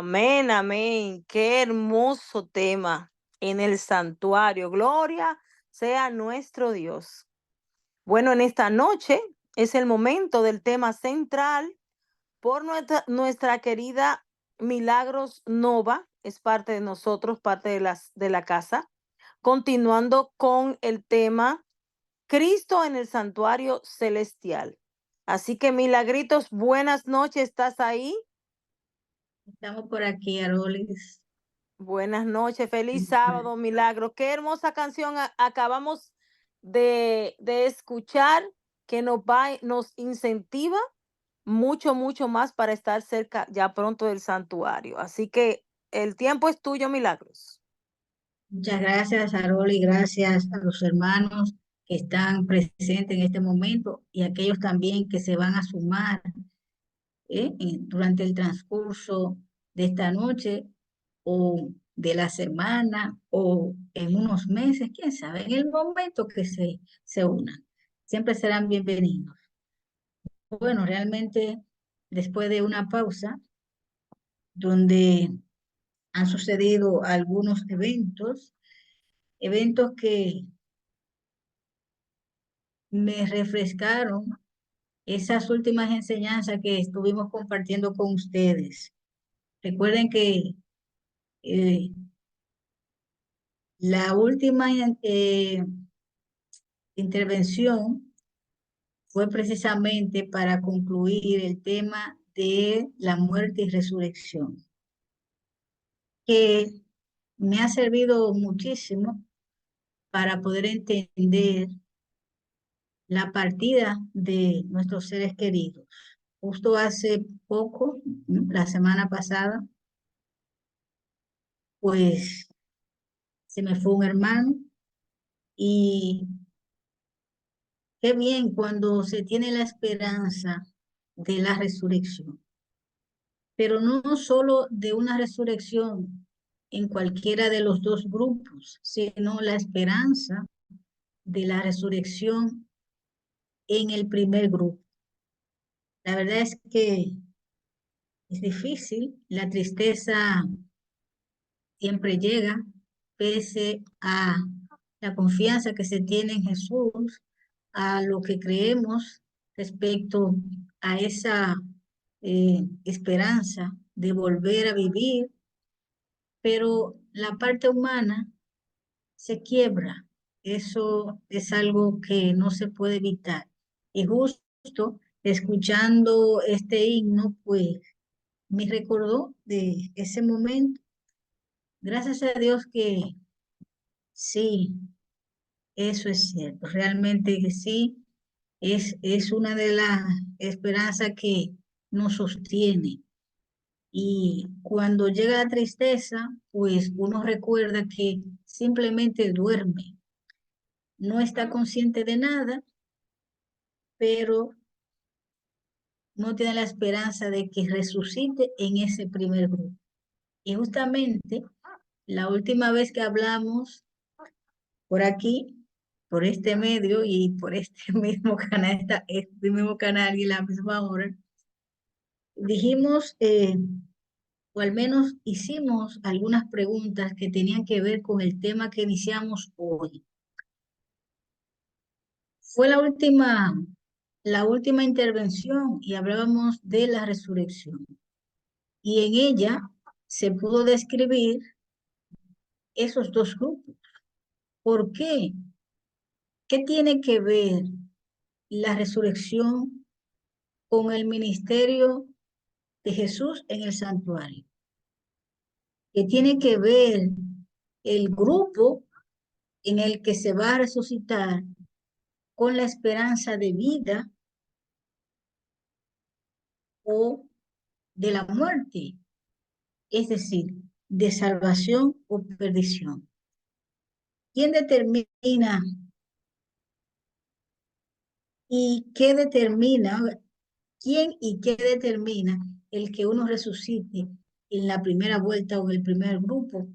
Amén, amén. Qué hermoso tema en el santuario. Gloria sea nuestro Dios. Bueno, en esta noche es el momento del tema central por nuestra querida Milagros Nova. Es parte de nosotros, parte de la casa. Continuando con el tema Cristo en el santuario celestial. Así que, Milagritos, buenas noches. ¿Estás ahí? Estamos por aquí, Arolis. Buenas noches, feliz sábado, Milagro. Qué hermosa canción acabamos de escuchar que nos incentiva mucho, mucho más para estar cerca ya pronto del santuario. Así que el tiempo es tuyo, Milagros. Muchas gracias, Arolis, gracias a los hermanos que están presentes en este momento y aquellos también que se van a sumar durante el transcurso de esta noche o de la semana o en unos meses, quién sabe, en el momento que se unan. Siempre serán bienvenidos. Bueno, realmente después de una pausa donde han sucedido algunos eventos que me refrescaron esas últimas enseñanzas que estuvimos compartiendo con ustedes. Recuerden que eh, la última intervención fue precisamente para concluir el tema de la muerte y resurrección, que me ha servido muchísimo para poder entender la partida de nuestros seres queridos. Justo hace poco, la semana pasada, pues se me fue un hermano y qué bien cuando se tiene la esperanza de la resurrección, pero no solo de una resurrección en cualquiera de los dos grupos, sino la esperanza de la resurrección en el primer grupo. La verdad es que es difícil, la tristeza siempre llega, pese a la confianza que se tiene en Jesús, a lo que creemos respecto a esa esperanza de volver a vivir, pero la parte humana se quiebra. Eso es algo que no se puede evitar. Y justo escuchando este himno, pues me recordó de ese momento. Gracias a Dios que sí, eso es cierto, realmente que sí, es una de las esperanzas que nos sostiene. Y cuando llega la tristeza, pues uno recuerda que simplemente duerme, no está consciente de nada, pero no tiene la esperanza de que resucite en ese primer grupo. Y justamente la última vez que hablamos por aquí, por este medio y por este mismo canal, este mismo canal y la misma hora, dijimos, o al menos hicimos algunas preguntas que tenían que ver con el tema que iniciamos hoy. Fue la última intervención y hablábamos de la resurrección. Y en ella se pudo describir esos dos grupos. ¿Por qué? ¿Qué tiene que ver la resurrección con el ministerio de Jesús en el santuario? ¿Qué tiene que ver el grupo en el que se va a resucitar con la esperanza de vida o de la muerte? Es decir, de salvación o perdición. ¿Quién determina y qué determina, quién y qué determina el que uno resucite en la primera vuelta o en el primer grupo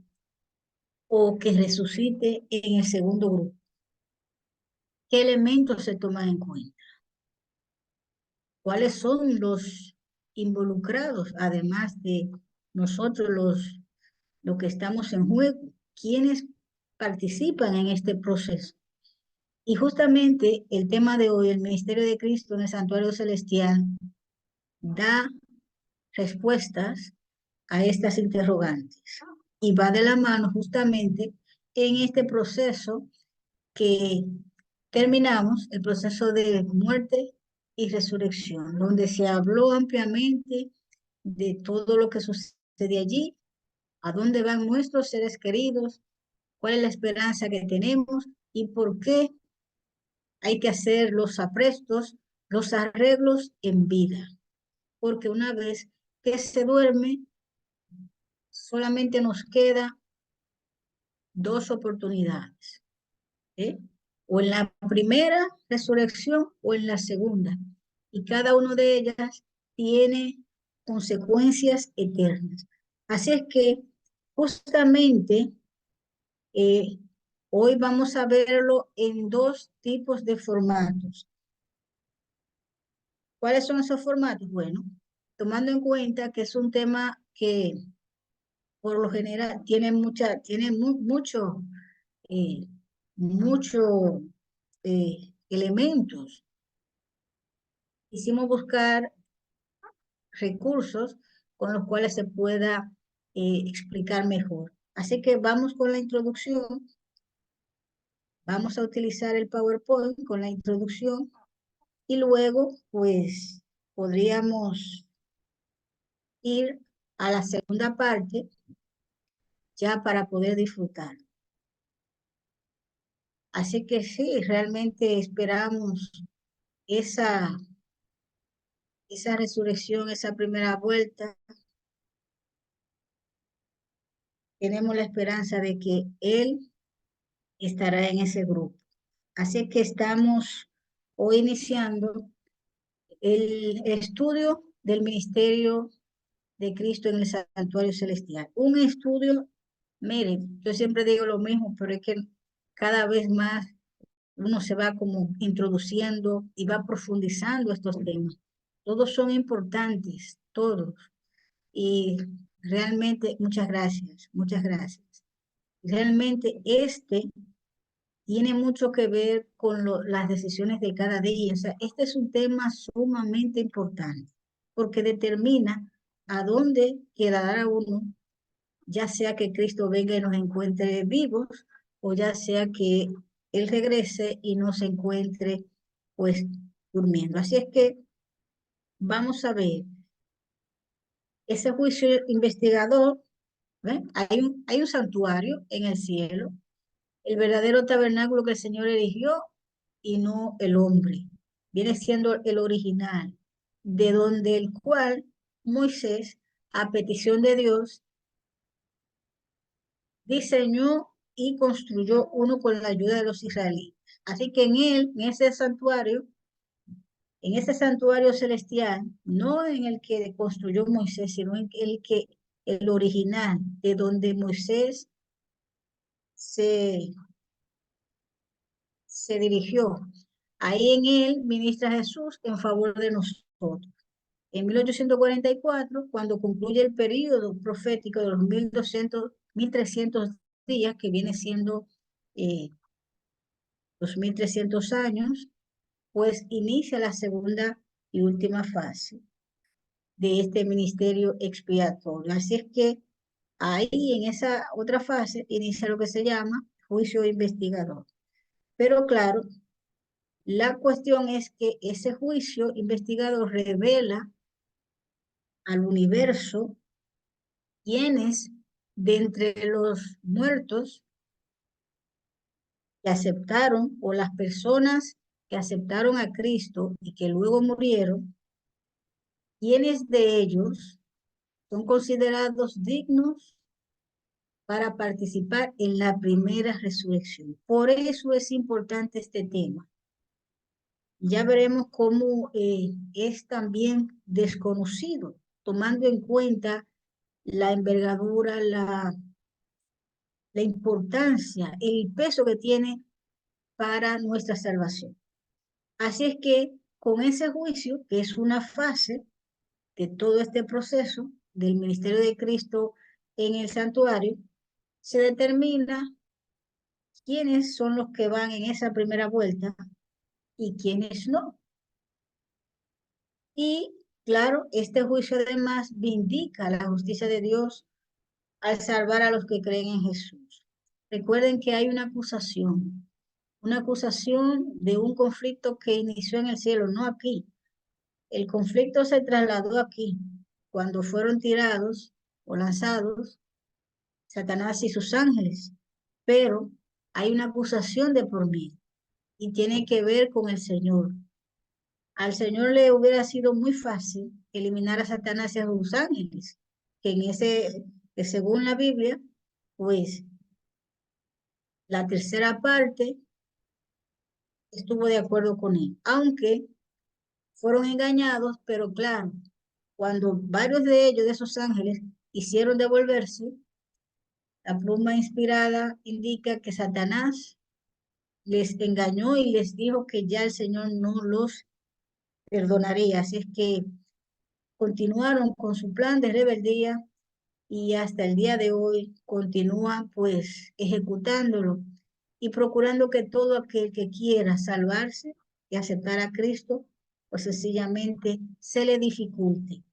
o que resucite en el segundo grupo? ¿Qué elementos se toman en cuenta? ¿Cuáles son los involucrados, además de nosotros los que estamos en juego, quienes participan en este proceso. Y justamente el tema de hoy, el ministerio de Cristo en el santuario celestial, da respuestas a estas interrogantes y va de la mano justamente en este proceso que terminamos, el proceso de muerte y resurrección, donde se habló ampliamente de todo lo que sucede allí, a dónde van nuestros seres queridos, cuál es la esperanza que tenemos y por qué hay que hacer los aprestos, los arreglos en vida. Porque una vez que se duerme, solamente nos queda dos oportunidades, ¿eh? O en la primera resurrección o en la segunda. Y cada una de ellas tiene consecuencias eternas. Así es que justamente eh, hoy vamos a verlo en dos tipos de formatos. ¿Cuáles son esos formatos? Bueno, tomando en cuenta que es un tema que por lo general tiene eh, mucho elementos. Quisimos buscar recursos con los cuales se pueda explicar mejor. Así que vamos con la introducción. Vamos a utilizar el PowerPoint con la introducción y luego, pues, podríamos ir a la segunda parte ya para poder disfrutar. Así que sí, realmente esperamos esa, esa resurrección, esa primera vuelta. Tenemos la esperanza de que Él estará en ese grupo. Así que estamos hoy iniciando el estudio del ministerio de Cristo en el santuario celestial. Un estudio, miren, yo siempre digo lo mismo, pero es que cada vez más uno se va como introduciendo y va profundizando estos temas. Todos son importantes, todos. Y realmente, muchas gracias, muchas gracias. Realmente este tiene mucho que ver con las decisiones de cada día. O sea, este es un tema sumamente importante porque determina a dónde quedará uno, ya sea que Cristo venga y nos encuentre vivos o ya sea que Él regrese y nos encuentre pues durmiendo. Así es que vamos a ver ese juicio investigador. ¿Ve? Hay un santuario en el cielo, el verdadero tabernáculo que el Señor erigió y no el hombre. Viene siendo el original, de donde el cual Moisés, a petición de Dios, diseñó y construyó uno con la ayuda de los israelíes. Así que en él, en ese santuario celestial, no en el que construyó Moisés, sino en el original, de donde Moisés se dirigió. Ahí en él ministra Jesús en favor de nosotros. En 1844, cuando concluye el periodo profético de los 1300 días, que viene siendo eh, los 1300 años, pues inicia la segunda y última fase de este ministerio expiatorio. Así es que ahí en esa otra fase inicia lo que se llama juicio investigador. Pero claro, la cuestión es que ese juicio investigador revela al universo quiénes de entre los muertos que aceptaron o las personas que aceptaron a Cristo y que luego murieron, quiénes de ellos son considerados dignos para participar en la primera resurrección. Por eso es importante este tema. Ya veremos cómo es también desconocido, tomando en cuenta la envergadura, la importancia, el peso que tiene para nuestra salvación. Así es que con ese juicio, que es una fase de todo este proceso, del ministerio de Cristo en el santuario, se determina quiénes son los que van en esa primera vuelta y quiénes no. Y claro, este juicio además vindica la justicia de Dios al salvar a los que creen en Jesús. Recuerden que hay una acusación de un conflicto que inició en el cielo, no aquí. El conflicto se trasladó aquí, cuando fueron tirados o lanzados Satanás y sus ángeles. Pero hay una acusación de por medio y tiene que ver con el Señor. Al Señor le hubiera sido muy fácil eliminar a Satanás y a sus ángeles, que según la Biblia, pues la tercera parte estuvo de acuerdo con él, aunque fueron engañados, pero claro, cuando varios de ellos, de esos ángeles, hicieron devolverse, la pluma inspirada indica que Satanás les engañó y les dijo que ya el Señor no los perdonaría. Así es que continuaron con su plan de rebeldía y hasta el día de hoy continúan pues ejecutándolo y procurando que todo aquel que quiera salvarse y aceptar a Cristo, pues sencillamente se le dificulte.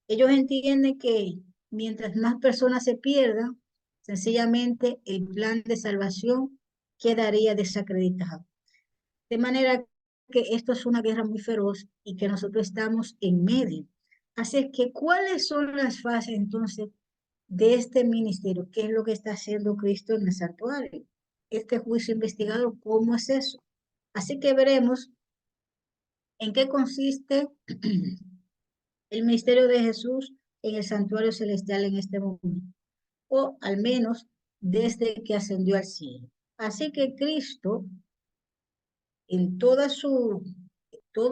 Ellos entienden que mientras más personas se pierdan, sencillamente el plan de salvación quedaría desacreditado. De manera que esto es una guerra muy feroz y que nosotros estamos en medio. Así es que, ¿cuáles son las fases entonces de este ministerio? ¿Qué es lo que está haciendo Cristo en el santuario? Este juicio investigador, ¿cómo es eso? Así que veremos en qué consiste el ministerio de Jesús en el santuario celestial en este momento, o al menos desde que ascendió al cielo. Así que Cristo, en todo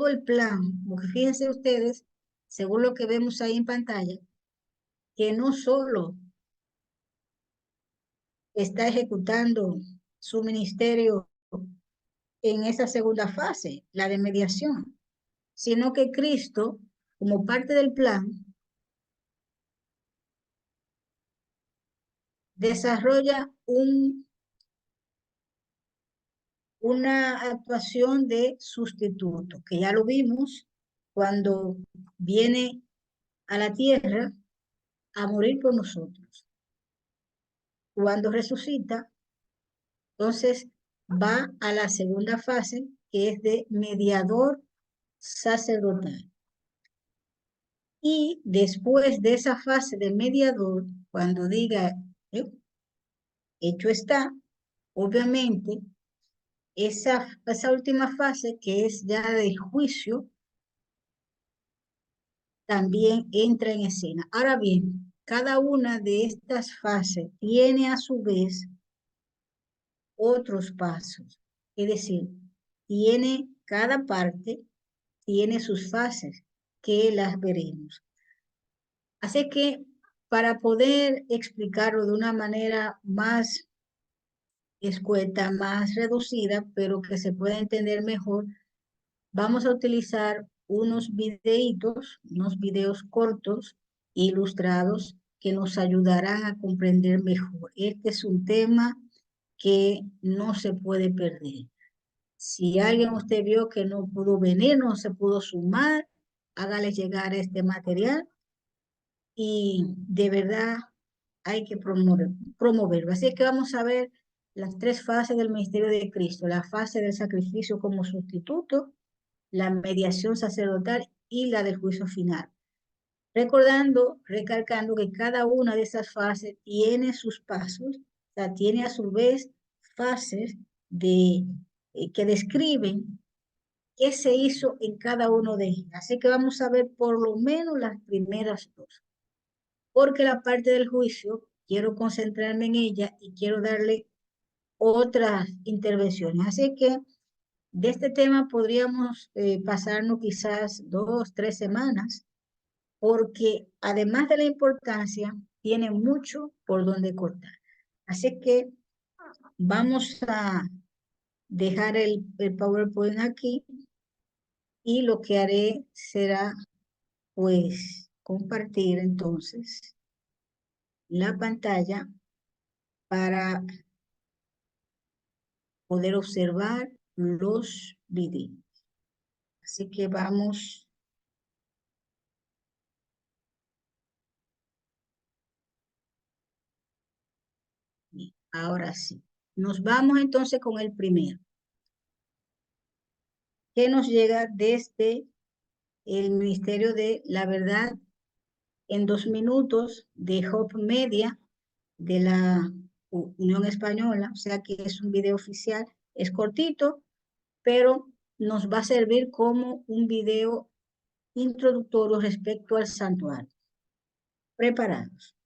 el plan, porque fíjense ustedes, según lo que vemos ahí en pantalla, que no solo está ejecutando su ministerio en esa segunda fase, la de mediación, sino que Cristo, como parte del plan, desarrolla una actuación de sustituto, que ya lo vimos cuando viene a la tierra a morir por nosotros. Cuando resucita, entonces va a la segunda fase, que es de mediador sacerdotal. Y después de esa fase de mediador, cuando diga, hecho está, obviamente, esa última fase, que es ya de juicio, también entra en escena. Ahora bien, cada una de estas fases tiene a su vez otros pasos. Es decir, cada parte tiene sus fases, que las veremos. Así que para poder explicarlo de una manera más escueta, más reducida, pero que se pueda entender mejor, vamos a utilizar unos videos cortos, ilustrados, que nos ayudarán a comprender mejor. Este es un tema que no se puede perder. Si alguien usted vio que no pudo venir, no se pudo sumar, hágale llegar este material y de verdad hay que promoverlo. Así que vamos a ver las tres fases del ministerio de Cristo: la fase del sacrificio como sustituto, la mediación sacerdotal y la del juicio final. Recalcando que cada una de esas fases tiene sus pasos, o sea, tiene a su vez fases que describen qué se hizo en cada uno de ellas. Así que vamos a ver por lo menos las primeras dos, porque la parte del juicio quiero concentrarme en ella y quiero darle otras intervenciones. Así que de este tema podríamos pasarnos quizás 2, 3 semanas, porque además de la importancia, tiene mucho por donde cortar. Así que vamos a dejar el PowerPoint aquí y lo que haré será pues compartir entonces la pantalla para poder observar los videos. Así que vamos. Ahora sí. Nos vamos entonces con el primero, que nos llega desde el Ministerio de la Verdad en 2 minutos de Hope Media de la Unión Española. O sea que es un video oficial, es cortito, pero nos va a servir como un video introductorio respecto al santuario. Preparados.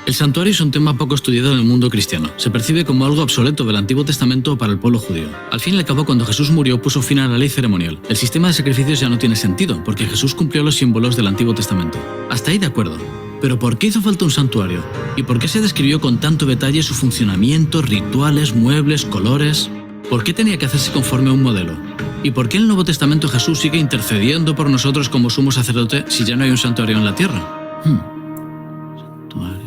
El santuario es un tema poco estudiado en el mundo cristiano. Se percibe como algo obsoleto del Antiguo Testamento para el pueblo judío. Al fin y al cabo, cuando Jesús murió, puso fin a la ley ceremonial. El sistema de sacrificios ya no tiene sentido, porque Jesús cumplió los símbolos del Antiguo Testamento. Hasta ahí de acuerdo. Pero ¿por qué hizo falta un santuario? ¿Y por qué se describió con tanto detalle su funcionamiento, rituales, muebles, colores? ¿Por qué tenía que hacerse conforme a un modelo? ¿Y por qué en el Nuevo Testamento Jesús sigue intercediendo por nosotros como sumo sacerdote si ya no hay un santuario en la tierra? Santuario.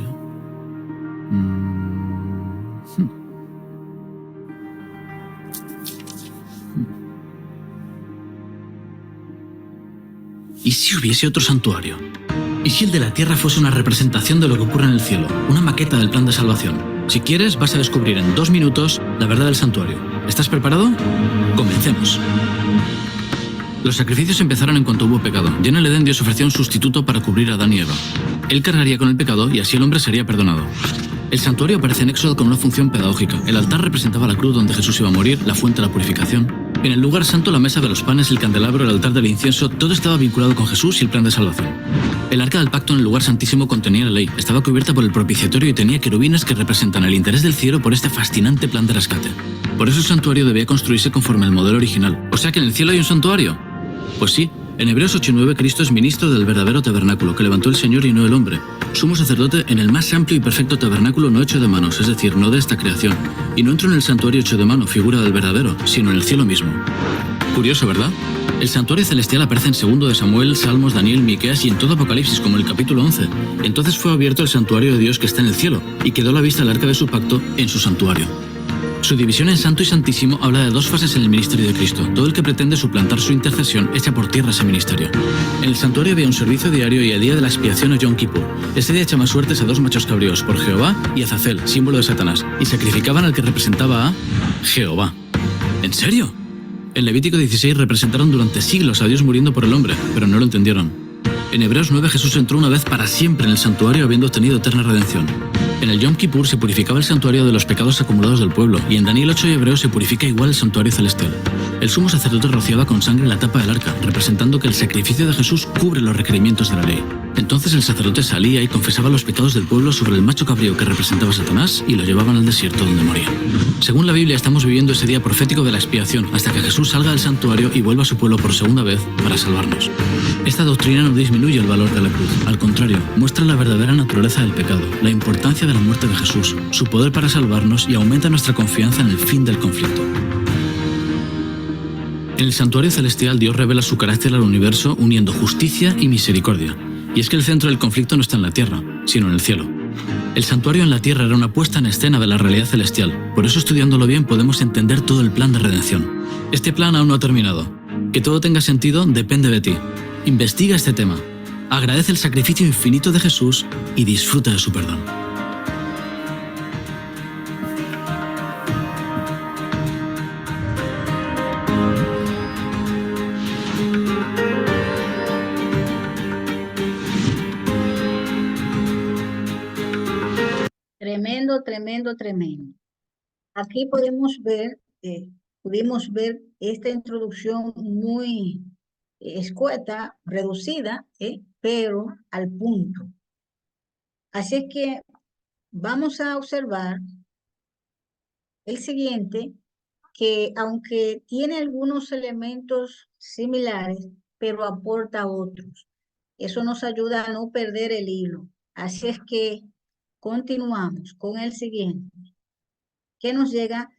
¿Y si hubiese otro santuario? ¿Y si el de la tierra fuese una representación de lo que ocurre en el cielo? Una maqueta del plan de salvación. Si quieres, vas a descubrir en 2 minutos la verdad del santuario. ¿Estás preparado? Comencemos. Los sacrificios empezaron en cuanto hubo pecado. Ya en el Edén Dios ofreció un sustituto para cubrir a Adán y Eva. Él cargaría con el pecado y así el hombre sería perdonado. El santuario aparece en Éxodo con una función pedagógica. El altar representaba la cruz donde Jesús iba a morir, la fuente de la purificación. En el lugar santo, la mesa de los panes, el candelabro, el altar del incienso, todo estaba vinculado con Jesús y el plan de salvación. El arca del pacto en el lugar santísimo contenía la ley, estaba cubierta por el propiciatorio y tenía querubines que representan el interés del cielo por este fascinante plan de rescate. Por eso el santuario debía construirse conforme al modelo original. O sea que en el cielo hay un santuario. Pues sí, en Hebreos 8:9 Cristo es ministro del verdadero tabernáculo que levantó el Señor y no el hombre. Sumo sacerdote en el más amplio y perfecto tabernáculo no hecho de manos, es decir, no de esta creación. Y no entró en el santuario hecho de mano, figura del verdadero, sino en el cielo mismo. Curioso, ¿verdad? El santuario celestial aparece en 2 de Samuel, Salmos, Daniel, Miqueas y en todo Apocalipsis, como el capítulo 11. Entonces fue abierto el santuario de Dios que está en el cielo, y quedó a la vista el arca de su pacto en su santuario. Su división en Santo y Santísimo habla de 2 fases en el ministerio de Cristo. Todo el que pretende suplantar su intercesión echa por tierra ese ministerio. En el santuario había un servicio diario y el día de la expiación o Yom Kippur. Ese día echaban suertes a 2 machos cabríos, por Jehová y Azazel, símbolo de Satanás, y sacrificaban al que representaba a Jehová. ¿En serio? En Levítico 16 representaron durante siglos a Dios muriendo por el hombre, pero no lo entendieron. En Hebreos 9 Jesús entró una vez para siempre en el santuario habiendo obtenido eterna redención. En el Yom Kippur se purificaba el santuario de los pecados acumulados del pueblo, y en Daniel 8 y Hebreos se purifica igual el santuario celestial. El sumo sacerdote rociaba con sangre la tapa del arca, representando que el sacrificio de Jesús cubre los requerimientos de la ley. Entonces el sacerdote salía y confesaba los pecados del pueblo sobre el macho cabrío que representaba a Satanás y lo llevaban al desierto donde moría. Según la Biblia, estamos viviendo ese día profético de la expiación hasta que Jesús salga del santuario y vuelva a su pueblo por segunda vez para salvarnos. Esta doctrina no disminuye el valor de la cruz, al contrario, muestra la verdadera naturaleza del pecado, la importancia de la muerte de Jesús, su poder para salvarnos y aumenta nuestra confianza en el fin del conflicto. En el santuario celestial Dios revela su carácter al universo uniendo justicia y misericordia. Y es que el centro del conflicto no está en la tierra, sino en el cielo. El santuario en la tierra era una puesta en escena de la realidad celestial. Por eso, estudiándolo bien, podemos entender todo el plan de redención. Este plan aún no ha terminado. Que todo tenga sentido depende de ti. Investiga este tema. Agradece el sacrificio infinito de Jesús y disfruta de su perdón. Tremendo, tremendo, tremendo. Aquí pudimos ver esta introducción muy escueta, reducida, pero al punto. Así es que vamos a observar el siguiente, que aunque tiene algunos elementos similares, pero aporta otros. Eso nos ayuda a no perder el hilo, Así es que continuamos con el siguiente, que nos llega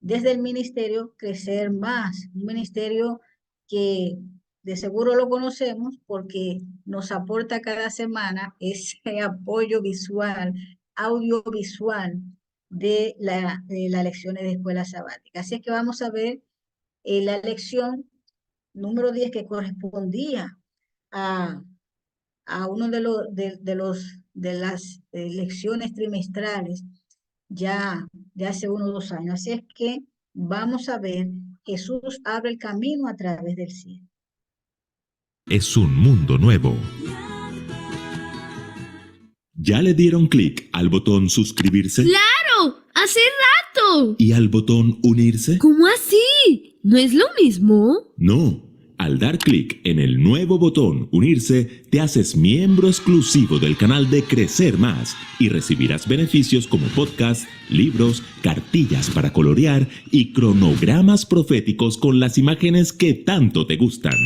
desde el ministerio Crecer Más, un ministerio que de seguro lo conocemos porque nos aporta cada semana ese apoyo visual, audiovisual de las lecciones de escuela sabática. Así es que vamos a ver la lección número 10 que correspondía a uno de las lecciones trimestrales ya de hace 1 o 2 años. Así es que vamos a ver, Jesús abre el camino a través del cielo. Es un mundo nuevo. ¿Ya le dieron clic al botón suscribirse? ¡Claro! ¡Hace rato! ¿Y al botón unirse? ¿Cómo así? ¿No es lo mismo? No. Al dar clic en el nuevo botón unirse, te haces miembro exclusivo del canal de Crecer Más y recibirás beneficios como podcast, libros, cartillas para colorear y cronogramas proféticos con las imágenes que tanto te gustan.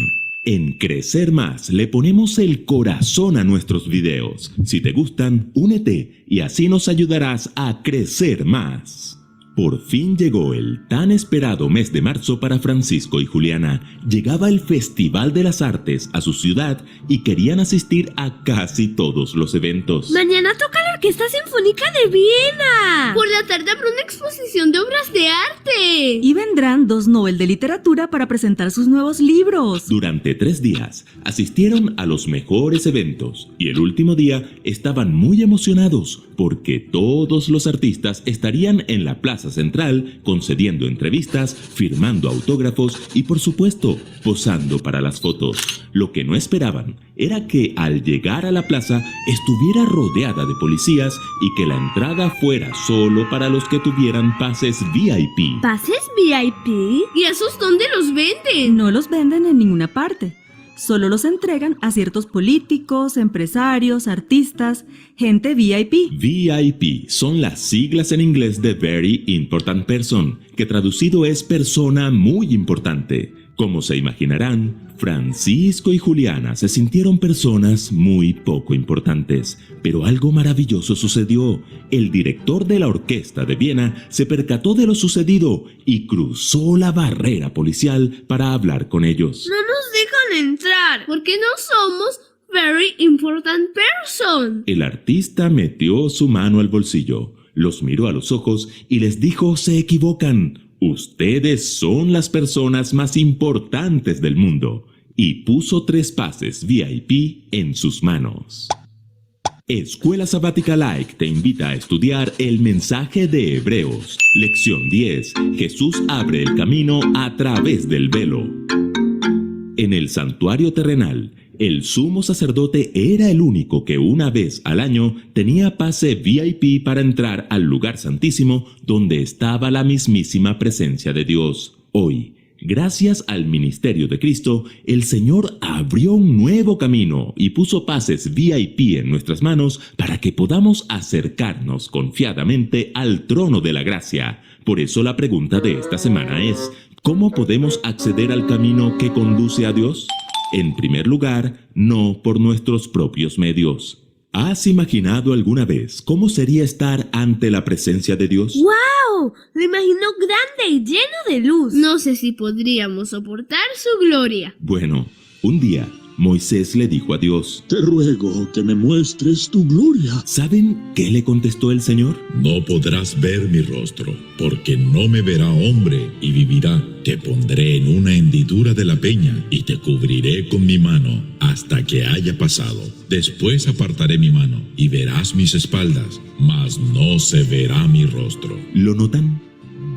En Crecer Más le ponemos el corazón a nuestros videos. Si te gustan, únete y así nos ayudarás a crecer más. Por fin llegó el tan esperado mes de marzo para Francisco y Juliana. Llegaba el Festival de las Artes a su ciudad y querían asistir a casi todos los eventos. Mañana toca la Orquesta Sinfónica de Viena. Por la tarde habrá una exposición de obras de arte. Y vendrán 2 Nobel de Literatura para presentar sus nuevos libros. Durante 3 días asistieron a los mejores eventos y el último día estaban muy emocionados porque todos los artistas estarían en la plaza central concediendo entrevistas, firmando autógrafos y por supuesto posando para las fotos. Lo que no esperaban era que al llegar a la plaza estuviera rodeada de policías y que la entrada fuera solo para los que tuvieran pases VIP. ¿Pases VIP? ¿Y esos dónde los venden? No los venden en ninguna parte. Solo los entregan a ciertos políticos, empresarios, artistas, gente VIP. VIP son las siglas en inglés de Very Important Person, que traducido es persona muy importante. Como se imaginarán, Francisco y Juliana se sintieron personas muy poco importantes, pero algo maravilloso sucedió. El director de la orquesta de Viena se percató de lo sucedido y cruzó la barrera policial para hablar con ellos. No nos dejan entrar porque no somos Very Important Person. El artista metió su mano al bolsillo, los miró a los ojos y les dijo: se equivocan. Ustedes son las personas más importantes del mundo. Y puso 3 pases VIP en sus manos. Escuela Sabática Like te invita a estudiar el mensaje de Hebreos. Lección 10. Jesús abre el camino a través del velo. En el santuario terrenal, el sumo sacerdote era el único que una vez al año tenía pase VIP para entrar al lugar santísimo donde estaba la mismísima presencia de Dios. Hoy, gracias al ministerio de Cristo, el Señor abrió un nuevo camino y puso pases VIP en nuestras manos para que podamos acercarnos confiadamente al trono de la gracia. Por eso la pregunta de esta semana es: ¿cómo podemos acceder al camino que conduce a Dios? En primer lugar, no por nuestros propios medios. ¿Has imaginado alguna vez cómo sería estar ante la presencia de Dios? ¡Wow! Lo imagino grande y lleno de luz. No sé si podríamos soportar su gloria. Bueno, un día Moisés le dijo a Dios: te ruego que me muestres tu gloria. ¿Saben qué le contestó el Señor? No podrás ver mi rostro, porque no me verá hombre y vivirá. Te pondré en una hendidura de la peña y te cubriré con mi mano hasta que haya pasado. Después apartaré mi mano y verás mis espaldas, mas no se verá mi rostro. ¿Lo notan?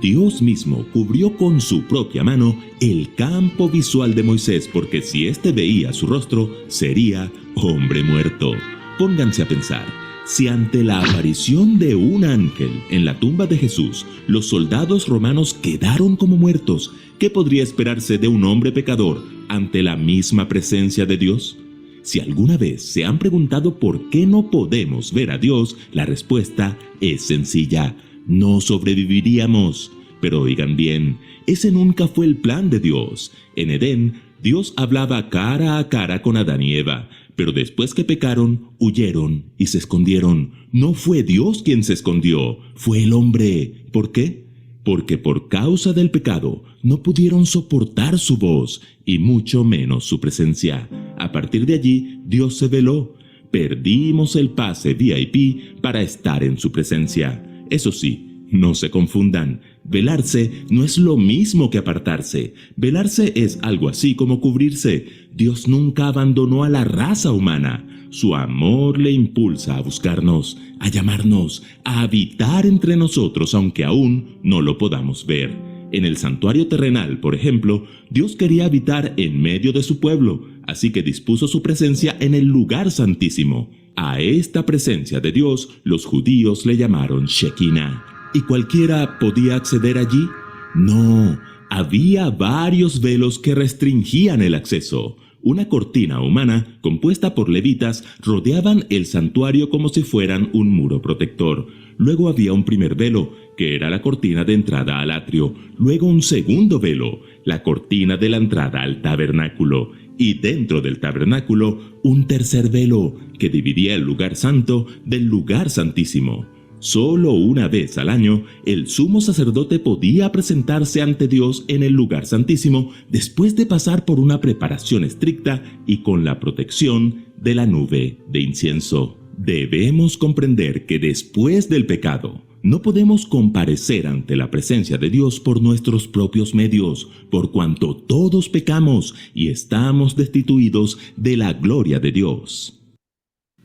Dios mismo cubrió con su propia mano el campo visual de Moisés, porque si éste veía su rostro, sería hombre muerto. Pónganse a pensar, si ante la aparición de un ángel en la tumba de Jesús, los soldados romanos quedaron como muertos, ¿qué podría esperarse de un hombre pecador ante la misma presencia de Dios? Si alguna vez se han preguntado por qué no podemos ver a Dios, la respuesta es sencilla: no sobreviviríamos. Pero oigan bien, ese nunca fue el plan de Dios. En Edén, Dios hablaba cara a cara con Adán y Eva, pero después que pecaron, huyeron y se escondieron. No fue Dios quien se escondió, fue el hombre. ¿Por qué? Porque por causa del pecado no pudieron soportar su voz y mucho menos su presencia. A partir de allí, Dios se veló. Perdimos el pase VIP para estar en su presencia. Eso sí, no se confundan. Velarse no es lo mismo que apartarse. Velarse es algo así como cubrirse. Dios nunca abandonó a la raza humana. Su amor le impulsa a buscarnos, a llamarnos, a habitar entre nosotros, aunque aún no lo podamos ver. En el santuario terrenal, por ejemplo, Dios quería habitar en medio de su pueblo, así que dispuso su presencia en el lugar santísimo. A esta presencia de Dios, los judíos le llamaron Shekinah. ¿Y cualquiera podía acceder allí? No, había varios velos que restringían el acceso. Una cortina humana, compuesta por levitas, rodeaban el santuario como si fueran un muro protector. Luego había un primer velo, que era la cortina de entrada al atrio. Luego un segundo velo, la cortina de la entrada al tabernáculo. Y dentro del tabernáculo, un tercer velo, que dividía el lugar santo del lugar santísimo. Solo una vez al año, el sumo sacerdote podía presentarse ante Dios en el lugar santísimo después de pasar por una preparación estricta y con la protección de la nube de incienso. Debemos comprender que después del pecado, no podemos comparecer ante la presencia de Dios por nuestros propios medios, por cuanto todos pecamos y estamos destituidos de la gloria de Dios.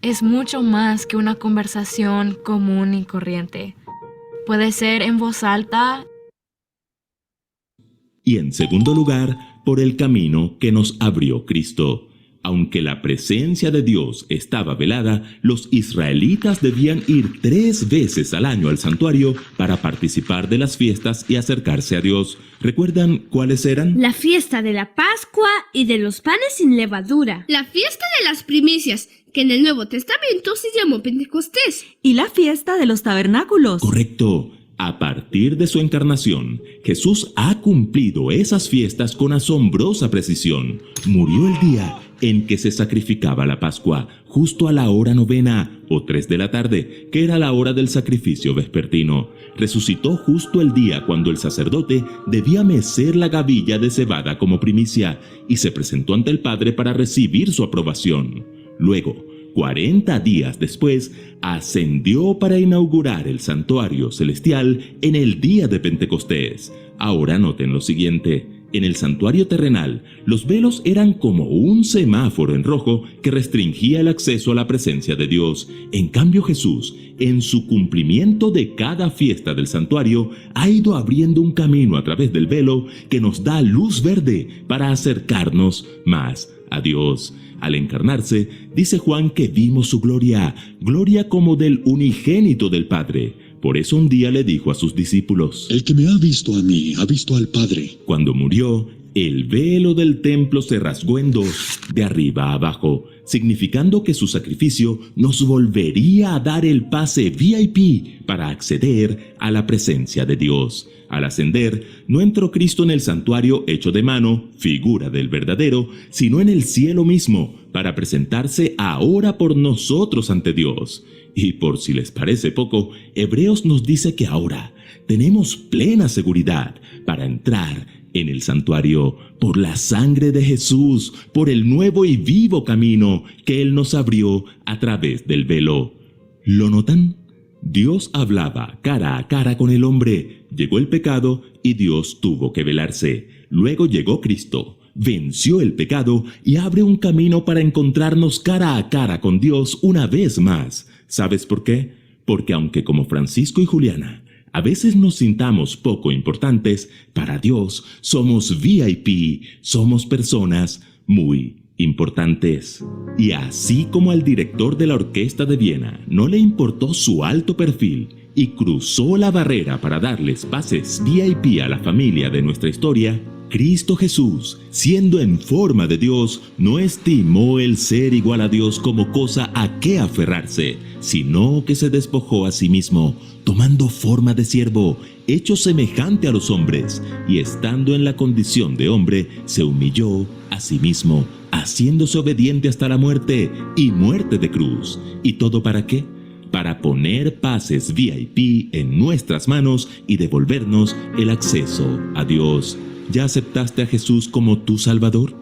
Es mucho más que una conversación común y corriente. Puede ser en voz alta. Y en segundo lugar, por el camino que nos abrió Cristo. Aunque la presencia de Dios estaba velada, los israelitas debían ir 3 veces al año al santuario para participar de las fiestas y acercarse a Dios. ¿Recuerdan cuáles eran? La fiesta de la Pascua y de los panes sin levadura. La fiesta de las primicias, que en el Nuevo Testamento se llamó Pentecostés. Y la fiesta de los tabernáculos. Correcto. A partir de su encarnación, Jesús ha cumplido esas fiestas con asombrosa precisión. Murió el día en que se sacrificaba la Pascua, justo a la hora 9 o 3 de la tarde, que era la hora del sacrificio vespertino. Resucitó justo el día cuando el sacerdote debía mecer la gavilla de cebada como primicia y se presentó ante el Padre para recibir su aprobación. Luego, 40 días después, ascendió para inaugurar el santuario celestial en el día de Pentecostés. Ahora noten lo siguiente. En el santuario terrenal, los velos eran como un semáforo en rojo que restringía el acceso a la presencia de Dios. En cambio, Jesús, en su cumplimiento de cada fiesta del santuario, ha ido abriendo un camino a través del velo que nos da luz verde para acercarnos más a Dios. Al encarnarse, dice Juan que vimos su gloria, gloria como del unigénito del Padre. Por eso un día le dijo a sus discípulos: El que me ha visto a mí, ha visto al Padre. Cuando murió, el velo del templo se rasgó en 2, de arriba a abajo, significando que su sacrificio nos volvería a dar el pase VIP para acceder a la presencia de Dios. Al ascender, no entró Cristo en el santuario hecho de mano, figura del verdadero, sino en el cielo mismo, para presentarse ahora por nosotros ante Dios. Y por si les parece poco, Hebreos nos dice que ahora tenemos plena seguridad para entrar en el santuario por la sangre de Jesús, por el nuevo y vivo camino que Él nos abrió a través del velo. ¿Lo notan? Dios hablaba cara a cara con el hombre, llegó el pecado y Dios tuvo que velarse. Luego llegó Cristo, venció el pecado y abre un camino para encontrarnos cara a cara con Dios una vez más. ¿Sabes por qué? Porque aunque como Francisco y Juliana a veces nos sintamos poco importantes, para Dios somos VIP, somos personas muy importantes. Y así como al director de la Orquesta de Viena no le importó su alto perfil y cruzó la barrera para darles pases VIP a la familia de nuestra historia, Cristo Jesús, siendo en forma de Dios, no estimó el ser igual a Dios como cosa a qué aferrarse, sino que se despojó a sí mismo, tomando forma de siervo, hecho semejante a los hombres, y estando en la condición de hombre, se humilló a sí mismo, haciéndose obediente hasta la muerte, y muerte de cruz. ¿Y todo para qué? Para poner pases VIP en nuestras manos y devolvernos el acceso a Dios. ¿Ya aceptaste a Jesús como tu Salvador?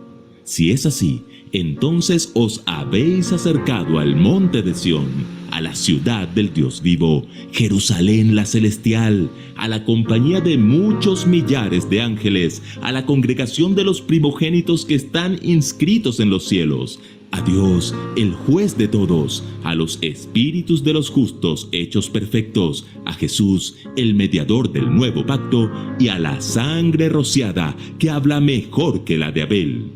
Si es así, entonces os habéis acercado al monte de Sión, a la ciudad del Dios vivo, Jerusalén la celestial, a la compañía de muchos millares de ángeles, a la congregación de los primogénitos que están inscritos en los cielos, a Dios, el juez de todos, a los espíritus de los justos hechos perfectos, a Jesús, el mediador del nuevo pacto, y a la sangre rociada que habla mejor que la de Abel.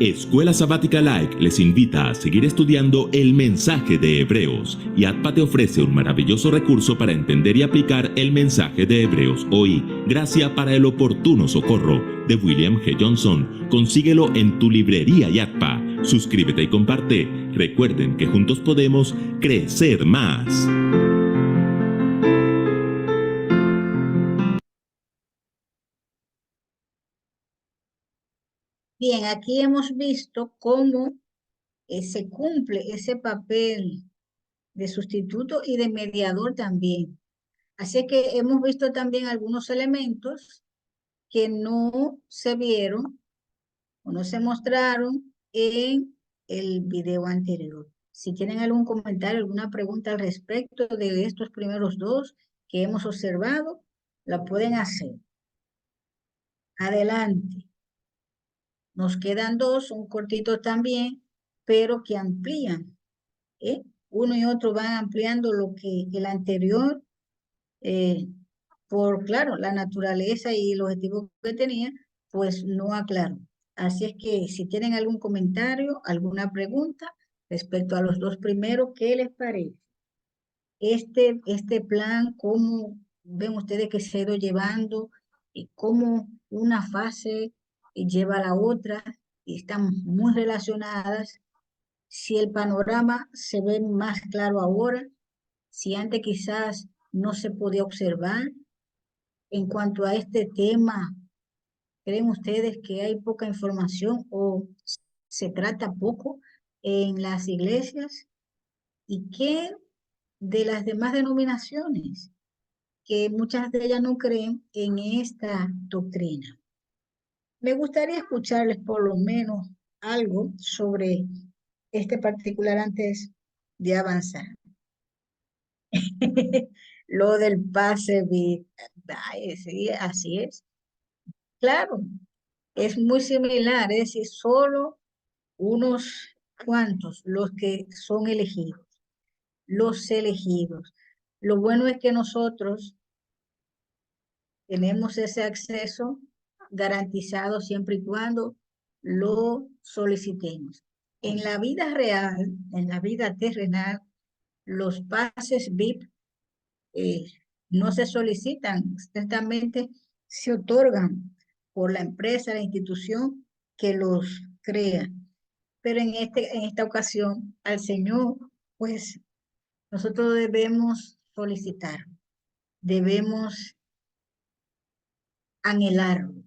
Escuela Sabática Like les invita a seguir estudiando el mensaje de Hebreos, y ADPA te ofrece un maravilloso recurso para entender y aplicar el mensaje de Hebreos hoy. Gracia para el oportuno socorro, de William G. Johnson. Consíguelo en tu librería YADPA. Suscríbete y comparte. Recuerden que juntos podemos crecer más. Bien, aquí hemos visto cómo se cumple ese papel de sustituto y de mediador también. Así que hemos visto también algunos elementos que no se vieron o no se mostraron en el video anterior. Si tienen algún comentario, alguna pregunta al respecto de estos primeros dos que hemos observado, la pueden hacer. Adelante. Nos quedan dos, son cortitos también, pero que amplían. Uno y otro van ampliando lo que el anterior, por, claro, la naturaleza y el objetivo que tenía, pues no aclaró. Así es que si tienen algún comentario, alguna pregunta respecto a los dos primeros, ¿qué les parece? Este plan, ¿cómo ven ustedes que se ha ido llevando? Y cómo una fase lleva a la otra y están muy relacionadas. Si el panorama se ve más claro ahora, si antes quizás no se podía observar. En cuanto a este tema, ¿creen ustedes que hay poca información o se trata poco en las iglesias? ¿Y qué de las demás denominaciones? Que muchas de ellas no creen en esta doctrina. Me gustaría escucharles por lo menos algo sobre este particular antes de avanzar. Lo del pase VIP. Ay, sí, así es. Claro, es muy similar, es decir, solo unos cuantos los que son elegidos, los elegidos. Lo bueno es que nosotros tenemos ese acceso garantizado siempre y cuando lo solicitemos. En la vida real, en la vida terrenal, los pases VIP no se solicitan, ciertamente se otorgan por la empresa, la institución que los crea. Pero en esta ocasión, al Señor, pues nosotros debemos solicitar, debemos anhelarlo,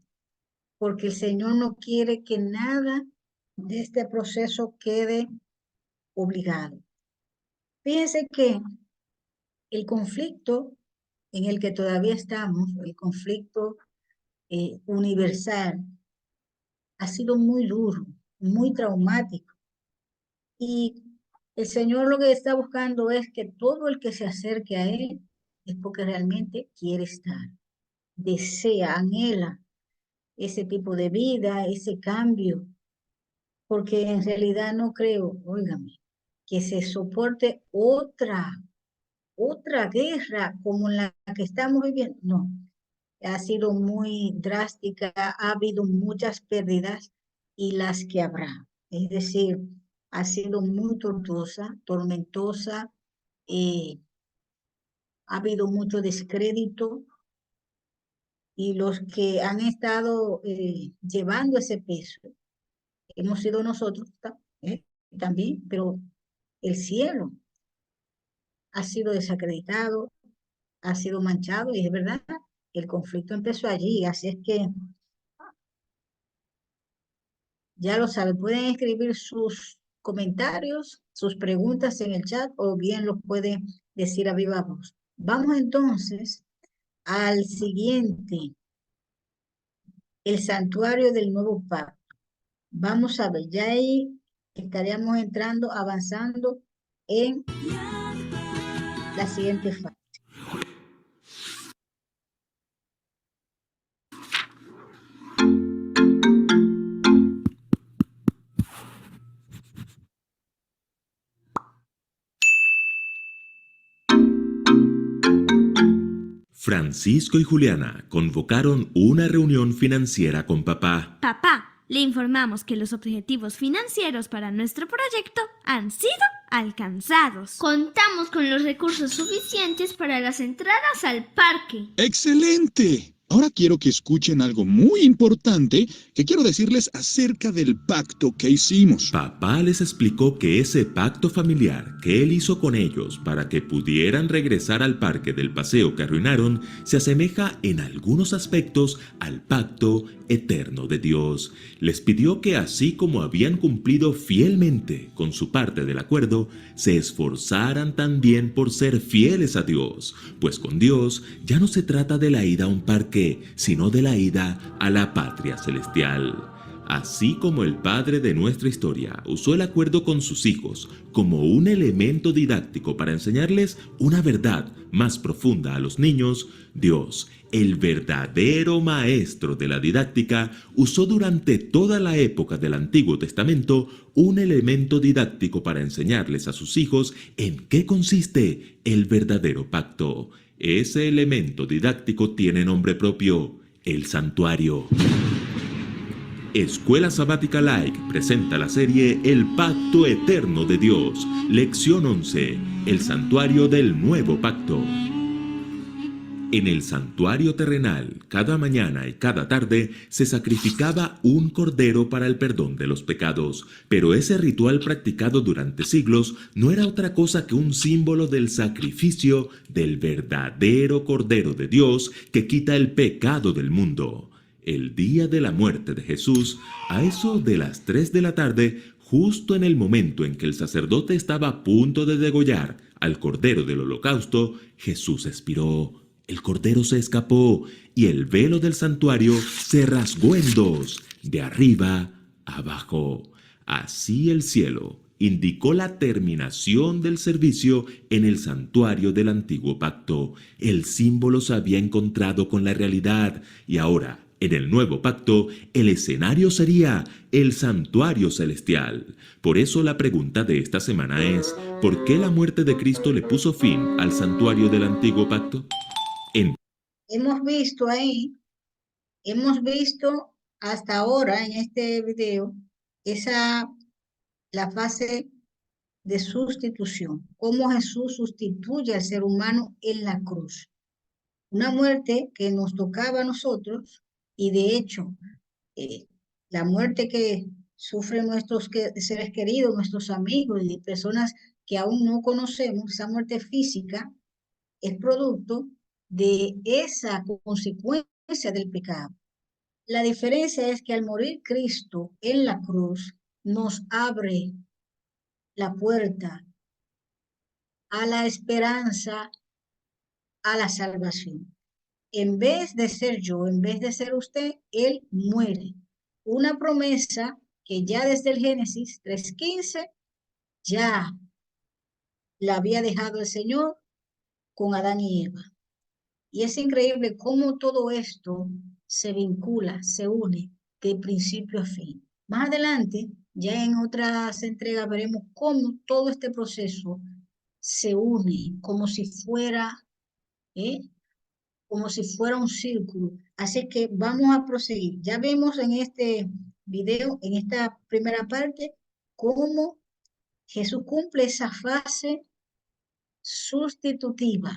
porque el Señor no quiere que nada de este proceso quede obligado. Fíjense que el conflicto en el que todavía estamos, el conflicto universal, ha sido muy duro, muy traumático. Y el Señor lo que está buscando es que todo el que se acerque a Él es porque realmente quiere estar, desea, anhela ese tipo de vida, ese cambio, porque en realidad no creo, óigame, que se soporte otra guerra como la que estamos viviendo. No, ha sido muy drástica, ha habido muchas pérdidas y las que habrá. Es decir, ha sido muy tormentosa, ha habido mucho descrédito y los que han estado llevando ese peso hemos sido nosotros también, pero el cielo ha sido desacreditado, ha sido manchado, y es verdad, el conflicto empezó allí, así es que ya lo saben, pueden escribir sus comentarios, sus preguntas en el chat o bien los pueden decir a viva voz. Vamos entonces al siguiente, el santuario del nuevo pacto. Vamos a ver, ya ahí estaríamos entrando, avanzando en la siguiente fase. Francisco y Juliana convocaron una reunión financiera con papá. Papá, le informamos que los objetivos financieros para nuestro proyecto han sido alcanzados. Contamos con los recursos suficientes para las entradas al parque. ¡Excelente! Ahora quiero que escuchen algo muy importante que quiero decirles acerca del pacto que hicimos. Papá les explicó que ese pacto familiar que él hizo con ellos para que pudieran regresar al parque del paseo que arruinaron se asemeja en algunos aspectos al pacto eterno de Dios. Les pidió que así como habían cumplido fielmente con su parte del acuerdo, se esforzaran también por ser fieles a Dios, pues con Dios ya no se trata de la ida a un parque, sino de la ida a la patria celestial. Así como el padre de nuestra historia usó el acuerdo con sus hijos como un elemento didáctico para enseñarles una verdad más profunda a los niños, Dios, el verdadero maestro de la didáctica, usó durante toda la época del Antiguo Testamento un elemento didáctico para enseñarles a sus hijos en qué consiste el verdadero pacto. Ese elemento didáctico tiene nombre propio: el santuario. Escuela Sabática Like presenta la serie El Pacto Eterno de Dios, Lección 11, el Santuario del Nuevo Pacto. En el santuario terrenal, cada mañana y cada tarde se sacrificaba un cordero para el perdón de los pecados, pero ese ritual practicado durante siglos no era otra cosa que un símbolo del sacrificio del verdadero Cordero de Dios que quita el pecado del mundo. El día de la muerte de Jesús, a eso de las 3 de la tarde, justo en el momento en que el sacerdote estaba a punto de degollar al cordero del holocausto, Jesús expiró. El cordero se escapó y el velo del santuario se rasgó en dos, de arriba a abajo. Así el cielo indicó la terminación del servicio en el santuario del antiguo pacto. El símbolo se había encontrado con la realidad y ahora, en el nuevo pacto, el escenario sería el santuario celestial. Por eso la pregunta de esta semana es: ¿por qué la muerte de Cristo le puso fin al santuario del antiguo pacto? Hemos visto ahí, hemos visto hasta ahora en este video la fase de sustitución, cómo Jesús sustituye al ser humano en la cruz. Una muerte que nos tocaba a nosotros, y de hecho, la muerte que sufren nuestros seres queridos, nuestros amigos y personas que aún no conocemos, esa muerte física, es producto de esa consecuencia del pecado. La diferencia es que al morir Cristo en la cruz, nos abre la puerta a la esperanza, a la salvación. En vez de ser yo, en vez de ser usted, Él muere. Una promesa que ya desde el Génesis 3:15 ya la había dejado el Señor con Adán y Eva. Y es increíble cómo todo esto se vincula, se une de principio a fin. Más adelante, ya en otras entregas, veremos cómo todo este proceso se une como si fuera un círculo. Así que vamos a proseguir. Ya vemos en este video, en esta primera parte, cómo Jesús cumple esa fase sustitutiva.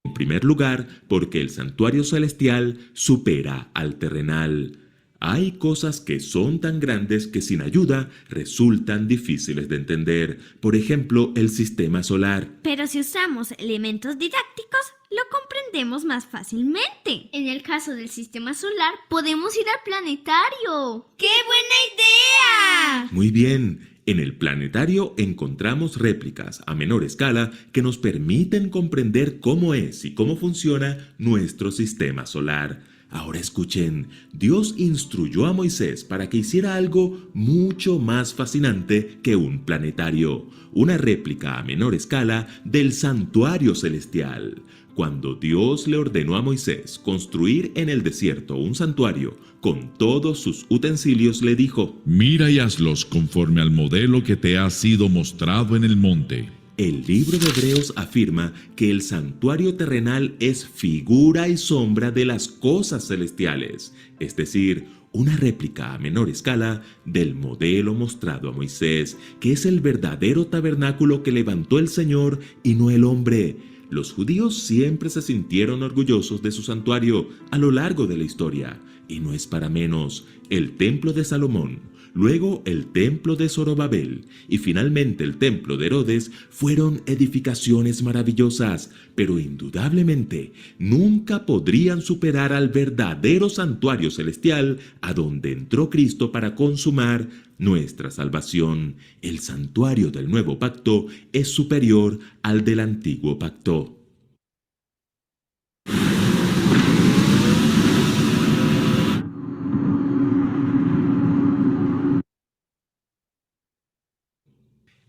En primer lugar, porque el santuario celestial supera al terrenal. Hay cosas que son tan grandes que sin ayuda resultan difíciles de entender. Por ejemplo, el sistema solar. Pero si usamos elementos didácticos, lo comprendemos más fácilmente. En el caso del sistema solar, podemos ir al planetario. ¡Qué buena idea! Muy bien. En el planetario encontramos réplicas a menor escala que nos permiten comprender cómo es y cómo funciona nuestro sistema solar. Ahora escuchen, Dios instruyó a Moisés para que hiciera algo mucho más fascinante que un planetario, una réplica a menor escala del santuario celestial. Cuando Dios le ordenó a Moisés construir en el desierto un santuario con todos sus utensilios, le dijo: Mira y hazlos conforme al modelo que te ha sido mostrado en el monte. El libro de Hebreos afirma que el santuario terrenal es figura y sombra de las cosas celestiales, es decir, una réplica a menor escala del modelo mostrado a Moisés, que es el verdadero tabernáculo que levantó el Señor y no el hombre. Los judíos siempre se sintieron orgullosos de su santuario a lo largo de la historia, y no es para menos. El templo de Salomón, luego el templo de Zorobabel y finalmente el templo de Herodes fueron edificaciones maravillosas, pero indudablemente nunca podrían superar al verdadero santuario celestial a donde entró Cristo para consumar nuestra salvación. El santuario del nuevo pacto es superior al del antiguo pacto.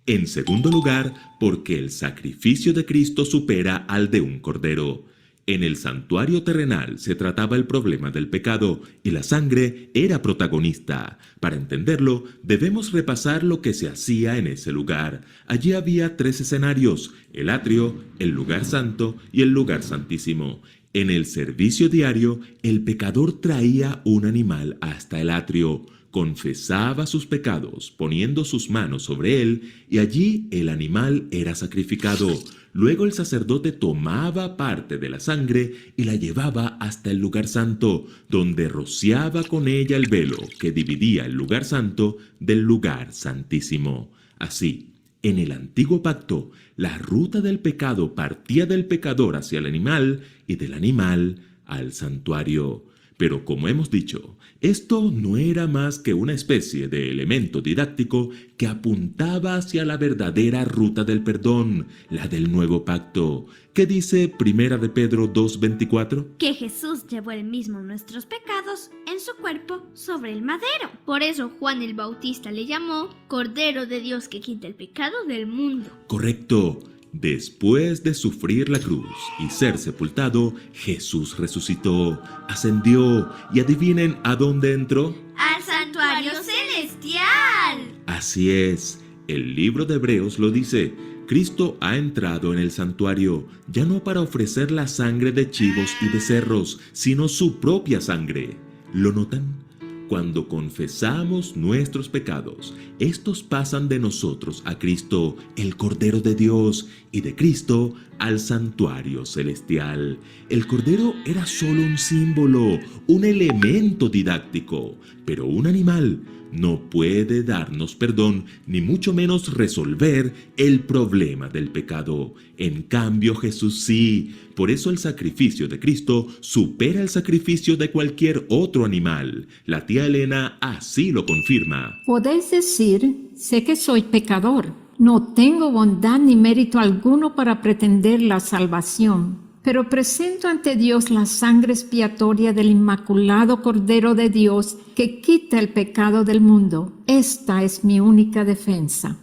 En segundo lugar, porque el sacrificio de Cristo supera al de un cordero. En el santuario terrenal se trataba el problema del pecado y la sangre era protagonista. Para entenderlo, debemos repasar lo que se hacía en ese lugar. Allí había 3 escenarios: el atrio, el lugar santo y el lugar santísimo. En el servicio diario, el pecador traía un animal hasta el atrio, confesaba sus pecados poniendo sus manos sobre él y allí el animal era sacrificado. Luego el sacerdote tomaba parte de la sangre y la llevaba hasta el lugar santo, donde rociaba con ella el velo que dividía el lugar santo del lugar santísimo. Así, en el antiguo pacto, la ruta del pecado partía del pecador hacia el animal y del animal al santuario. Pero como hemos dicho, esto no era más que una especie de elemento didáctico que apuntaba hacia la verdadera ruta del perdón, la del nuevo pacto. ¿Qué dice 1 de Pedro 2:24? Que Jesús llevó él mismo nuestros pecados en su cuerpo sobre el madero. Por eso Juan el Bautista le llamó Cordero de Dios que quita el pecado del mundo. Correcto. Después de sufrir la cruz y ser sepultado, Jesús resucitó, ascendió y adivinen a dónde entró. ¡Al santuario celestial! Así es, el libro de Hebreos lo dice. Cristo ha entrado en el santuario, ya no para ofrecer la sangre de chivos y becerros, sino su propia sangre. ¿Lo notan? Cuando confesamos nuestros pecados, estos pasan de nosotros a Cristo, el Cordero de Dios, y de Cristo al santuario celestial. El Cordero era solo un símbolo, un elemento didáctico, pero un animal no puede darnos perdón, ni mucho menos resolver el problema del pecado. En cambio, Jesús sí. Por eso el sacrificio de Cristo supera el sacrificio de cualquier otro animal. La tía Elena así lo confirma. Podéis decir, sé que soy pecador. No tengo bondad ni mérito alguno para pretender la salvación. Pero presento ante Dios la sangre expiatoria del Inmaculado Cordero de Dios que quita el pecado del mundo. Esta es mi única defensa.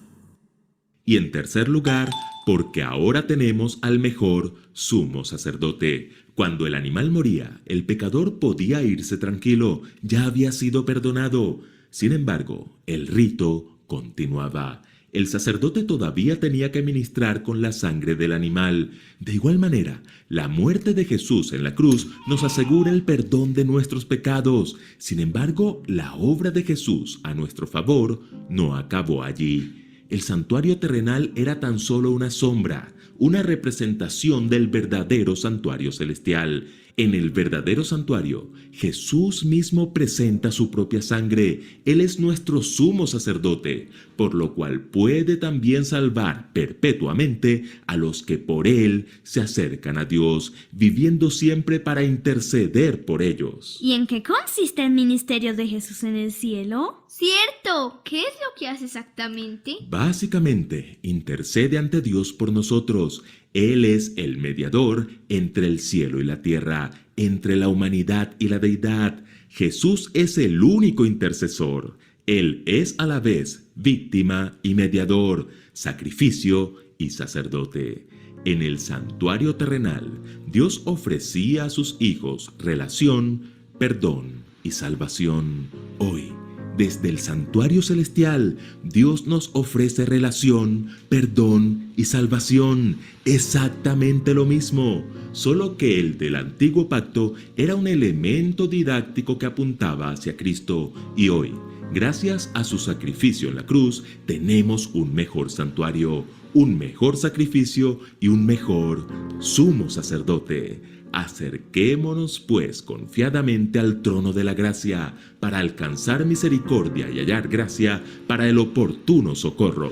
Y en tercer lugar, porque ahora tenemos al mejor sumo sacerdote. Cuando el animal moría, el pecador podía irse tranquilo, ya había sido perdonado. Sin embargo, el rito continuaba. El sacerdote todavía tenía que ministrar con la sangre del animal. De igual manera, la muerte de Jesús en la cruz nos asegura el perdón de nuestros pecados. Sin embargo, la obra de Jesús a nuestro favor no acabó allí. El santuario terrenal era tan solo una sombra, una representación del verdadero santuario celestial. En el verdadero santuario, Jesús mismo presenta su propia sangre. Él es nuestro sumo sacerdote, por lo cual puede también salvar perpetuamente a los que por Él se acercan a Dios, viviendo siempre para interceder por ellos. ¿Y en qué consiste el ministerio de Jesús en el cielo? Cierto, ¿qué es lo que hace exactamente? Básicamente, intercede ante Dios por nosotros. Él es el mediador entre el cielo y la tierra, entre la humanidad y la deidad. Jesús es el único intercesor. Él es a la vez víctima y mediador, sacrificio y sacerdote. En el santuario terrenal, Dios ofrecía a sus hijos relación, perdón y salvación. Hoy, desde el santuario celestial, Dios nos ofrece relación, perdón y salvación. Exactamente lo mismo, solo que el del antiguo pacto era un elemento didáctico que apuntaba hacia Cristo. Y hoy, gracias a su sacrificio en la cruz, tenemos un mejor santuario, un mejor sacrificio y un mejor sumo sacerdote. Acerquémonos pues confiadamente al trono de la gracia para alcanzar misericordia y hallar gracia para el oportuno socorro.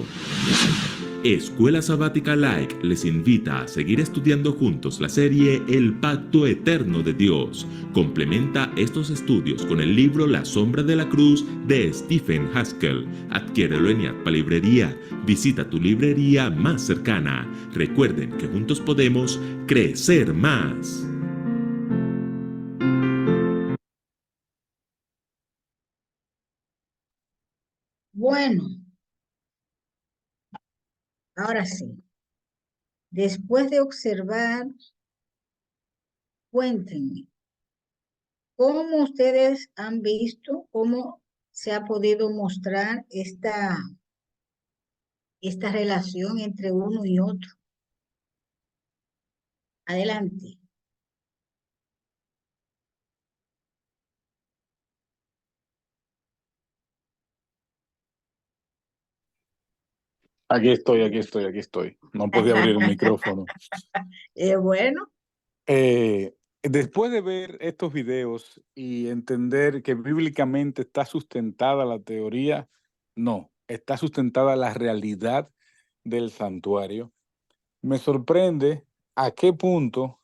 Escuela Sabática Like les invita a seguir estudiando juntos la serie El Pacto Eterno de Dios. Complementa estos estudios con el libro La Sombra de la Cruz de Stephen Haskell. Adquiérelo en Yadpa Librería. Visita tu librería más cercana. Recuerden que juntos podemos crecer más. Bueno, ahora sí. Después de observar, cuéntenme, ¿cómo ustedes han visto, cómo se ha podido mostrar esta relación entre uno y otro? Adelante. Aquí estoy. No podía abrir el micrófono. Bueno, Después de ver estos videos y entender que bíblicamente está sustentada la teoría, no, está sustentada la realidad del santuario. Me sorprende a qué punto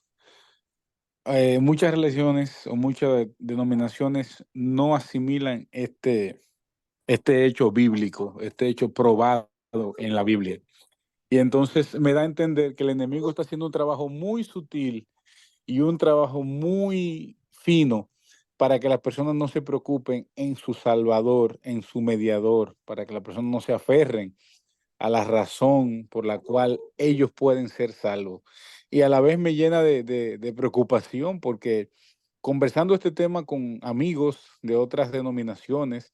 muchas religiones o muchas denominaciones no asimilan este hecho bíblico, este hecho probado en la Biblia. Y entonces me da a entender que el enemigo está haciendo un trabajo muy sutil y un trabajo muy fino para que las personas no se preocupen en su salvador, en su mediador, para que las personas no se aferren a la razón por la cual ellos pueden ser salvos. Y a la vez me llena de preocupación porque conversando este tema con amigos de otras denominaciones,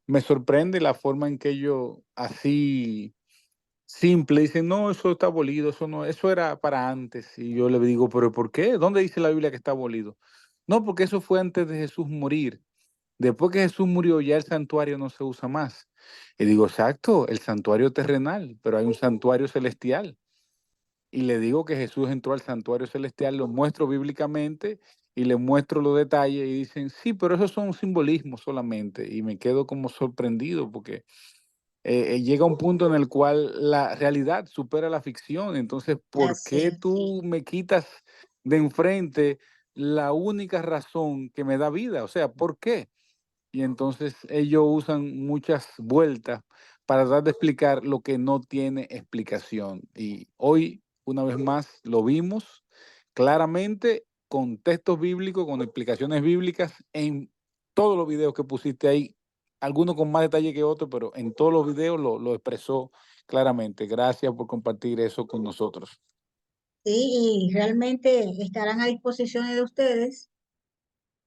me sorprende la forma en que ellos así simple dicen, no, eso está abolido, eso no, eso era para antes. Y yo le digo, pero ¿por qué? ¿Dónde dice la Biblia que está abolido? No, porque eso fue antes de Jesús morir. Después que Jesús murió, ya el santuario no se usa más. Y digo, exacto, el santuario terrenal, pero hay un santuario celestial. Y le digo que Jesús entró al santuario celestial, lo muestro bíblicamente y le muestro los detalles y dicen, sí, pero esos son simbolismos solamente. Y me quedo como sorprendido porque llega un punto en el cual la realidad supera la ficción. Entonces, ¿por así qué es. tú me quitas de enfrente la única razón que me da vida? O sea, ¿por qué? Y entonces ellos usan muchas vueltas para tratar de explicar lo que no tiene explicación. Y hoy, una vez más, lo vimos claramente con textos bíblicos, con explicaciones bíblicas en todos los videos que pusiste ahí, algunos con más detalle que otros, pero en todos los videos lo expresó claramente. Gracias por compartir eso con nosotros. Sí, y realmente estarán a disposición de ustedes,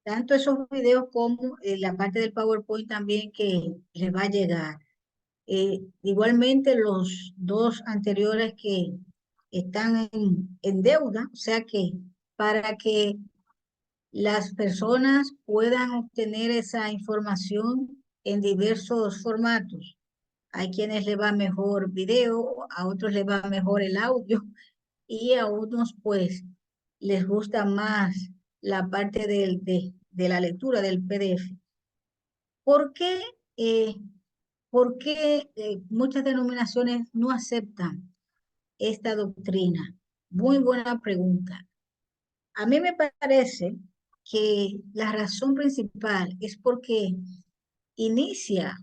tanto esos videos como la parte del PowerPoint también que les va a llegar. Igualmente los dos anteriores que están en deuda, o sea que para que las personas puedan obtener esa información en diversos formatos. Hay quienes le va mejor video, a otros les va mejor el audio y a unos pues les gusta más la parte de la lectura del PDF. ¿Por qué, eh, muchas denominaciones no aceptan esta doctrina? Muy buena pregunta. A mí me parece que la razón principal es porque inicia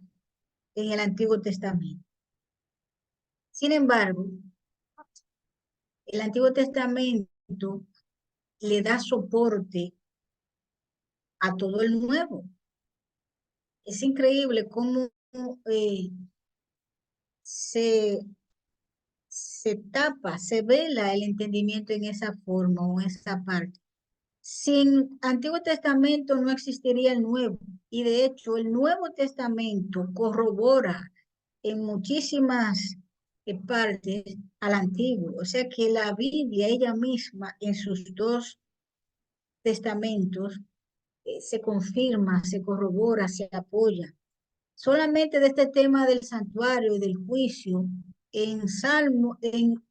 en el Antiguo Testamento. Sin embargo, el Antiguo Testamento le da soporte a todo el Nuevo. Es increíble cómo se tapa, se vela el entendimiento en esa forma o en esa parte. Sin Antiguo Testamento no existiría el Nuevo. Y de hecho, el Nuevo Testamento corrobora en muchísimas partes al Antiguo. O sea que la Biblia, ella misma, en sus dos testamentos, se confirma, se corrobora, se apoya. Solamente de este tema del santuario y del juicio, en Salmo, en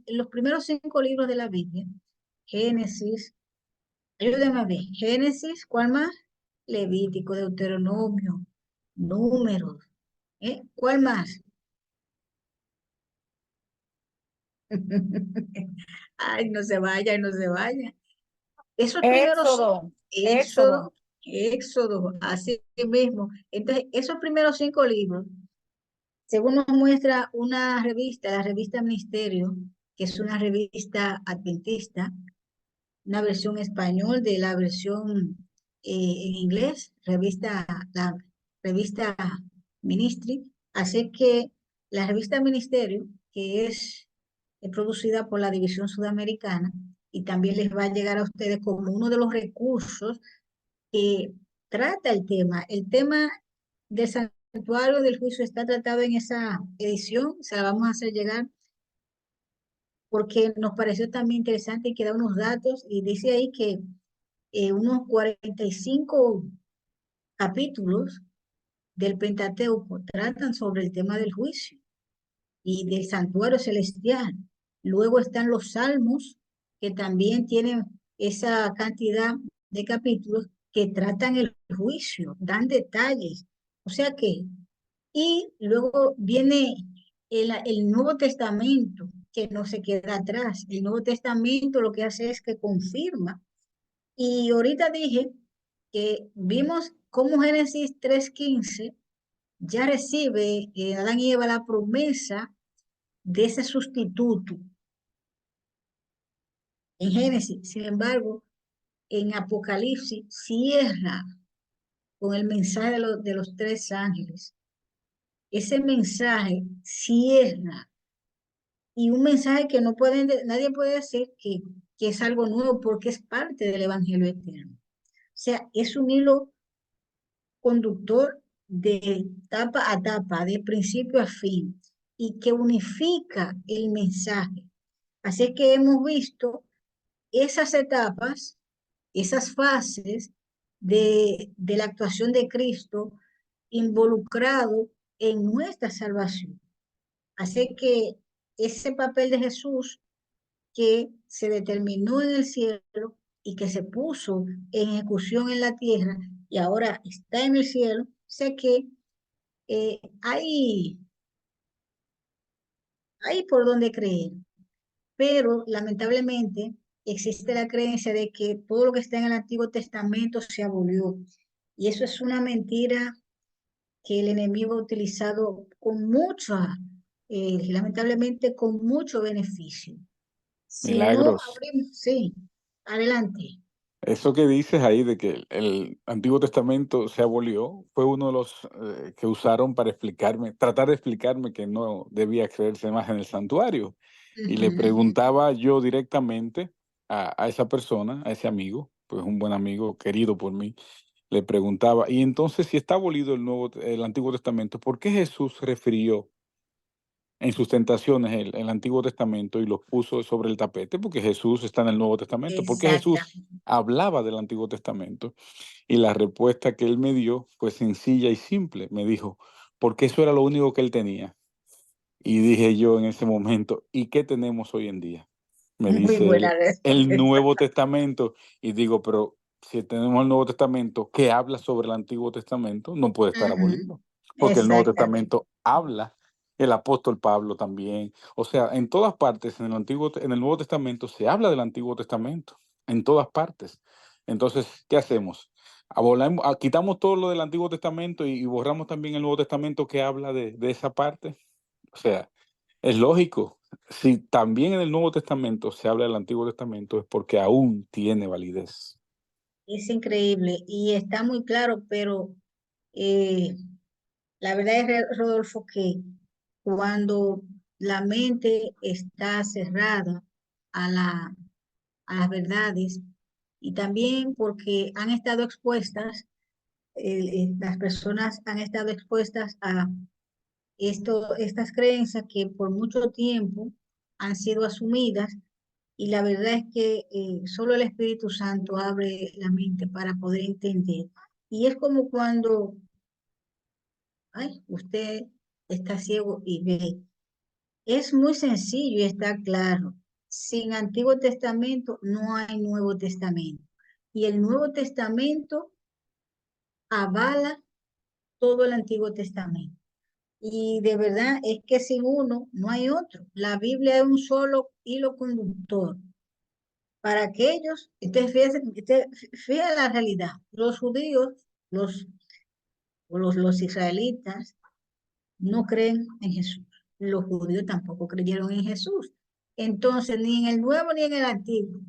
los primeros 5 libros de la Biblia, Génesis, ayúdenme a ver, Génesis, ¿cuál más? Levítico, Deuteronomio, Números, ¿cuál más? Ay, no se vaya, no se vaya. Esos primeros, Éxodo, así mismo. Entonces, esos primeros 5 libros, según nos muestra una revista, la revista Ministerio, que es una revista adventista, una versión español de la versión en inglés, la revista Ministry. Así que la revista Ministerio, que es producida por la División Sudamericana, y también les va a llegar a ustedes como uno de los recursos que trata el tema. El tema del santuario del juicio está tratado en esa edición, se la vamos a hacer llegar porque nos pareció también interesante y que da unos datos y dice ahí que unos 45 capítulos del Pentateuco tratan sobre el tema del juicio y del santuario celestial. Luego están los salmos, que también tienen esa cantidad de capítulos que tratan el juicio, dan detalles. O sea que, y luego viene el Nuevo Testamento, que no se queda atrás. El Nuevo Testamento lo que hace es que confirma. Y ahorita dije que vimos cómo Génesis 3:15 ya recibe Adán y Eva la promesa de ese sustituto en Génesis. Sin embargo, en Apocalipsis cierra con el mensaje de los 3 ángeles. Ese mensaje cierra, y un mensaje que nadie puede decir que es algo nuevo porque es parte del Evangelio eterno. O sea, es un hilo conductor de tapa a tapa, de principio a fin, y que unifica el mensaje. Así que hemos visto esas etapas, esas fases de la actuación de Cristo involucrado en nuestra salvación. Así que ese papel de Jesús que se determinó en el cielo y que se puso en ejecución en la tierra y ahora está en el cielo, sé que hay por donde creer, pero lamentablemente existe la creencia de que todo lo que está en el Antiguo Testamento se abolió, y eso es una mentira que el enemigo ha utilizado con lamentablemente con mucho beneficio. Si Milagros. no abrimos, sí, adelante. Eso que dices ahí de que el Antiguo Testamento se abolió fue uno de los que usaron para tratar de explicarme que no debía creerse más en el santuario. Y le preguntaba yo directamente a esa persona, a ese amigo, pues un buen amigo querido por mí, le preguntaba, y entonces si está abolido el Antiguo Testamento, ¿por qué Jesús refirió en sus tentaciones el Antiguo Testamento y los puso sobre el tapete? Porque Jesús está en el Nuevo Testamento. Porque Jesús hablaba del Antiguo Testamento. Y la respuesta que él me dio fue sencilla y simple. Me dijo, porque eso era lo único que él tenía. Y dije yo en ese momento, ¿y qué tenemos hoy en día? Me Muy dice buena él, el respuesta. Nuevo Testamento. Y digo, pero si tenemos el Nuevo Testamento que habla sobre el Antiguo Testamento, no puede estar Ujú, abolido, porque el Nuevo exactamente. Testamento habla, el apóstol Pablo también. O sea, en todas partes, en el Nuevo Testamento se habla del Antiguo Testamento, en todas partes. Entonces, ¿qué hacemos? Quitamos todo lo del Antiguo Testamento y borramos también el Nuevo Testamento que habla de esa parte. O sea, es lógico. Si también en el Nuevo Testamento se habla del Antiguo Testamento, es porque aún tiene validez. Es increíble y está muy claro, pero eh, la verdad es, Rodolfo, que cuando la mente está cerrada a a las verdades y también porque han estado expuestas, las personas han estado expuestas a estas creencias que por mucho tiempo han sido asumidas y la verdad es que solo el Espíritu Santo abre la mente para poder entender. Y es como cuando, ay, usted está ciego y ve. Es muy sencillo y está claro. Sin Antiguo Testamento no hay Nuevo Testamento. Y el Nuevo Testamento avala todo el Antiguo Testamento. Y de verdad es que sin uno no hay otro. La Biblia es un solo hilo conductor. Para aquellos, fíjese la realidad, los judíos, los israelitas no creen en Jesús. Los judíos tampoco creyeron en Jesús. Entonces, ni en el Nuevo ni en el Antiguo.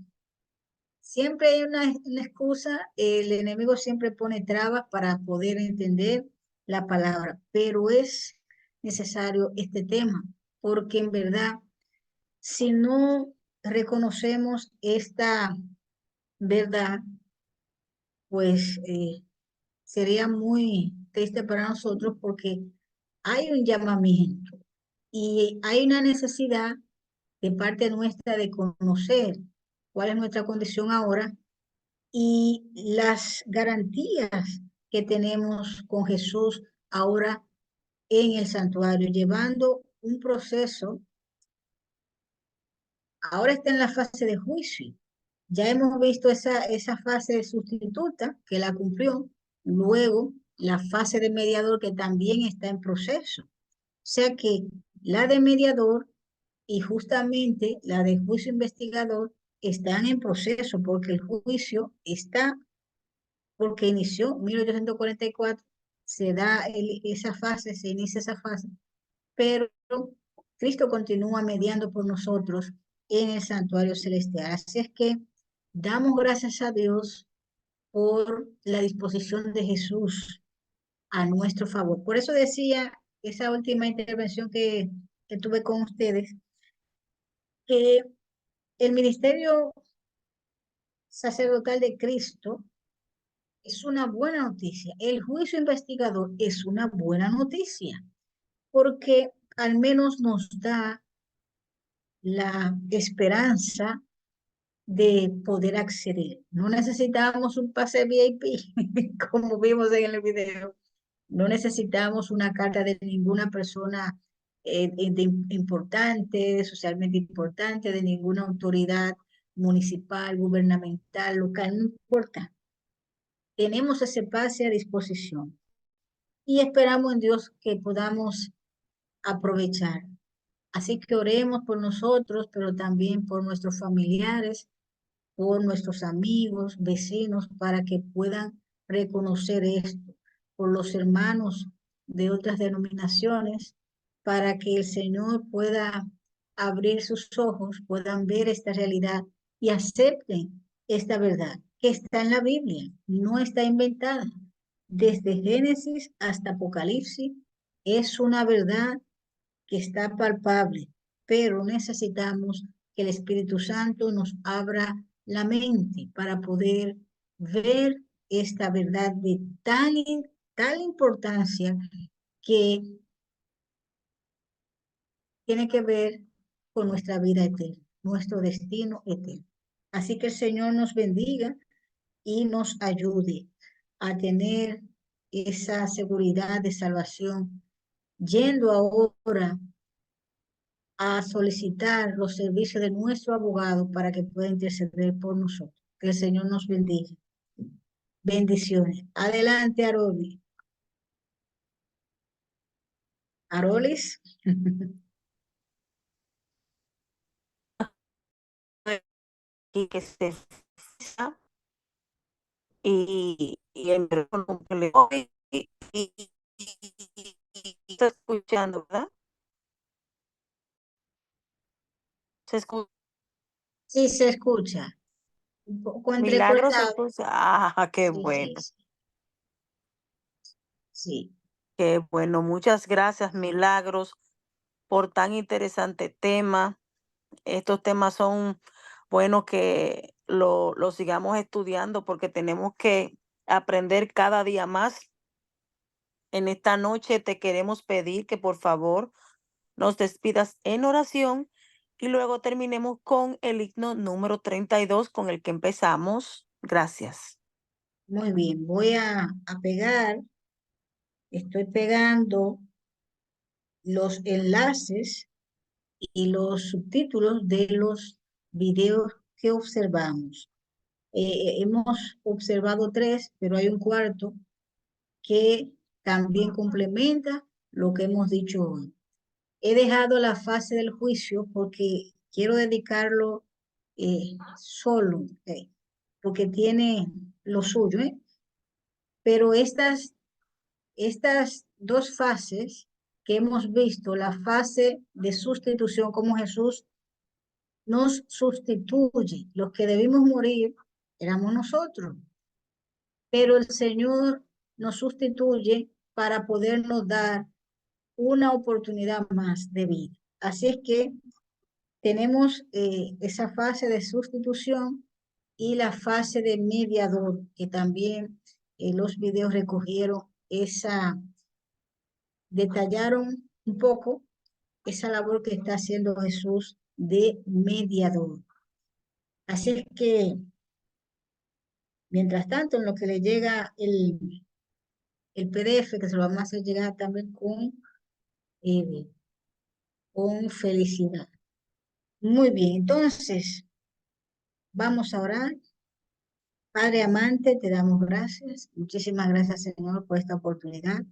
Siempre hay una excusa, el enemigo siempre pone trabas para poder entender la palabra, pero es necesario este tema, porque en verdad, si no reconocemos esta verdad, pues sería muy triste para nosotros porque hay un llamamiento y hay una necesidad de parte nuestra de conocer cuál es nuestra condición ahora y las garantías que tenemos con Jesús ahora en el santuario, llevando un proceso. Ahora está en la fase de juicio. Ya hemos visto esa fase sustituta que la cumplió, luego la fase de mediador que también está en proceso. O sea que la de mediador y justamente la de juicio investigador están en proceso porque el juicio está, porque inició 1844, se da esa fase, se inicia esa fase, pero Cristo continúa mediando por nosotros en el santuario celestial. Así es que damos gracias a Dios por la disposición de Jesús a nuestro favor. Por eso decía esa última intervención que tuve con ustedes, que el ministerio sacerdotal de Cristo es una buena noticia. El juicio investigador es una buena noticia, porque al menos nos da la esperanza de poder acceder. No necesitamos un pase VIP, como vimos en el video. No necesitamos una carta de ninguna persona importante, socialmente importante, de ninguna autoridad municipal, gubernamental, local, no importa. Tenemos ese pase a disposición y esperamos en Dios que podamos aprovechar. Así que oremos por nosotros, pero también por nuestros familiares, por nuestros amigos, vecinos, para que puedan reconocer esto, por los hermanos de otras denominaciones, para que el Señor pueda abrir sus ojos, puedan ver esta realidad y acepten esta verdad que está en la Biblia, no está inventada. Desde Génesis hasta Apocalipsis es una verdad que está palpable, pero necesitamos que el Espíritu Santo nos abra la mente para poder ver esta verdad de tal importancia que tiene que ver con nuestra vida eterna, nuestro destino eterno. Así que el Señor nos bendiga y nos ayude a tener esa seguridad de salvación yendo ahora a solicitar los servicios de nuestro abogado para que pueda interceder por nosotros. Que el Señor nos bendiga. Bendiciones. Adelante, Arolis. Arolis. Y que se y el micrófono que le doy, y está escuchando, ¿verdad? ¿Se escucha? Sí, se escucha. Un poco Milagros se entrecortado. escucha. Ah, qué Sí, bueno. sí, sí. Sí. Qué bueno. Muchas gracias, Milagros, por tan interesante tema. Estos temas son buenos que lo sigamos estudiando porque tenemos que aprender cada día más. En esta noche te queremos pedir que por favor nos despidas en oración y luego terminemos con el himno número 32 con el que empezamos. Gracias. Muy bien. Voy a pegar. Estoy pegando los enlaces y los subtítulos de los videos que observamos. Hemos observado 3, pero hay un cuarto que también complementa lo que hemos dicho hoy. He dejado la fase del juicio porque quiero dedicarlo solo, porque tiene lo suyo, pero estas 2 fases que hemos visto, la fase de sustitución, como Jesús nos sustituye, los que debimos morir éramos nosotros, pero el Señor nos sustituye para podernos dar una oportunidad más de vida. Así es que tenemos esa fase de sustitución y la fase de mediador, que también los videos recogieron detallaron un poco esa labor que está haciendo Jesús de mediador. Así es que, mientras tanto, en lo que le llega el PDF, que se lo vamos a hacer llegar también con felicidad. Muy bien, entonces, vamos a orar. Padre amante, te damos gracias. Muchísimas gracias, Señor, por esta oportunidad.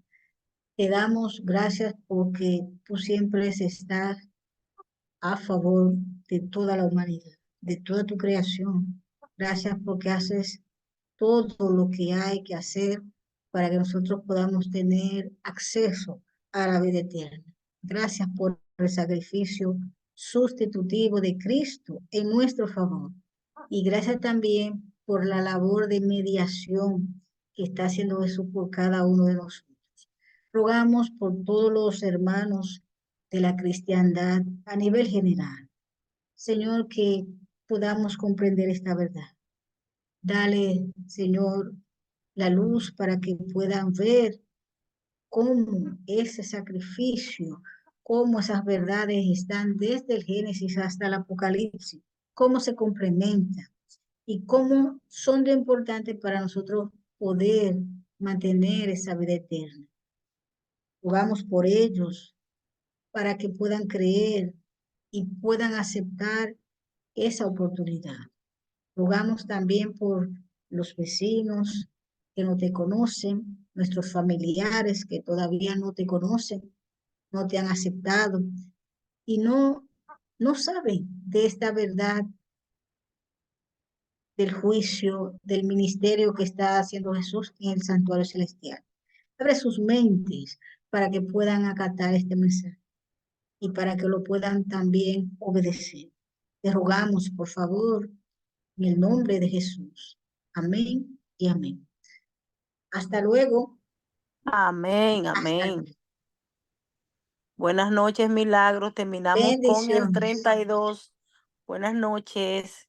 Te damos gracias porque tú siempre estás a favor de toda la humanidad, de toda tu creación. Gracias porque haces todo lo que hay que hacer para que nosotros podamos tener acceso a la vida eterna. Gracias por el sacrificio sustitutivo de Cristo en nuestro favor. Y gracias también por la labor de mediación que está haciendo Jesús por cada uno de nosotros. Rogamos por todos los hermanos de la cristiandad a nivel general. Señor, que podamos comprender esta verdad. Dale, Señor, la luz para que puedan ver cómo ese sacrificio, cómo esas verdades están desde el Génesis hasta el Apocalipsis, cómo se complementan y cómo son de importantes para nosotros poder mantener esa vida eterna. Rogamos por ellos para que puedan creer y puedan aceptar esa oportunidad. Rogamos también por los vecinos que no te conocen, nuestros familiares que todavía no te conocen, no te han aceptado y no saben de esta verdad del juicio, del ministerio que está haciendo Jesús en el santuario celestial. Abre sus mentes para que puedan acatar este mensaje y para que lo puedan también obedecer. Te rogamos, por favor, en el nombre de Jesús. Amén y amén. Hasta luego. Amén, amén. Buenas noches, Milagros. Terminamos con el Bendiciones. 32. Buenas noches.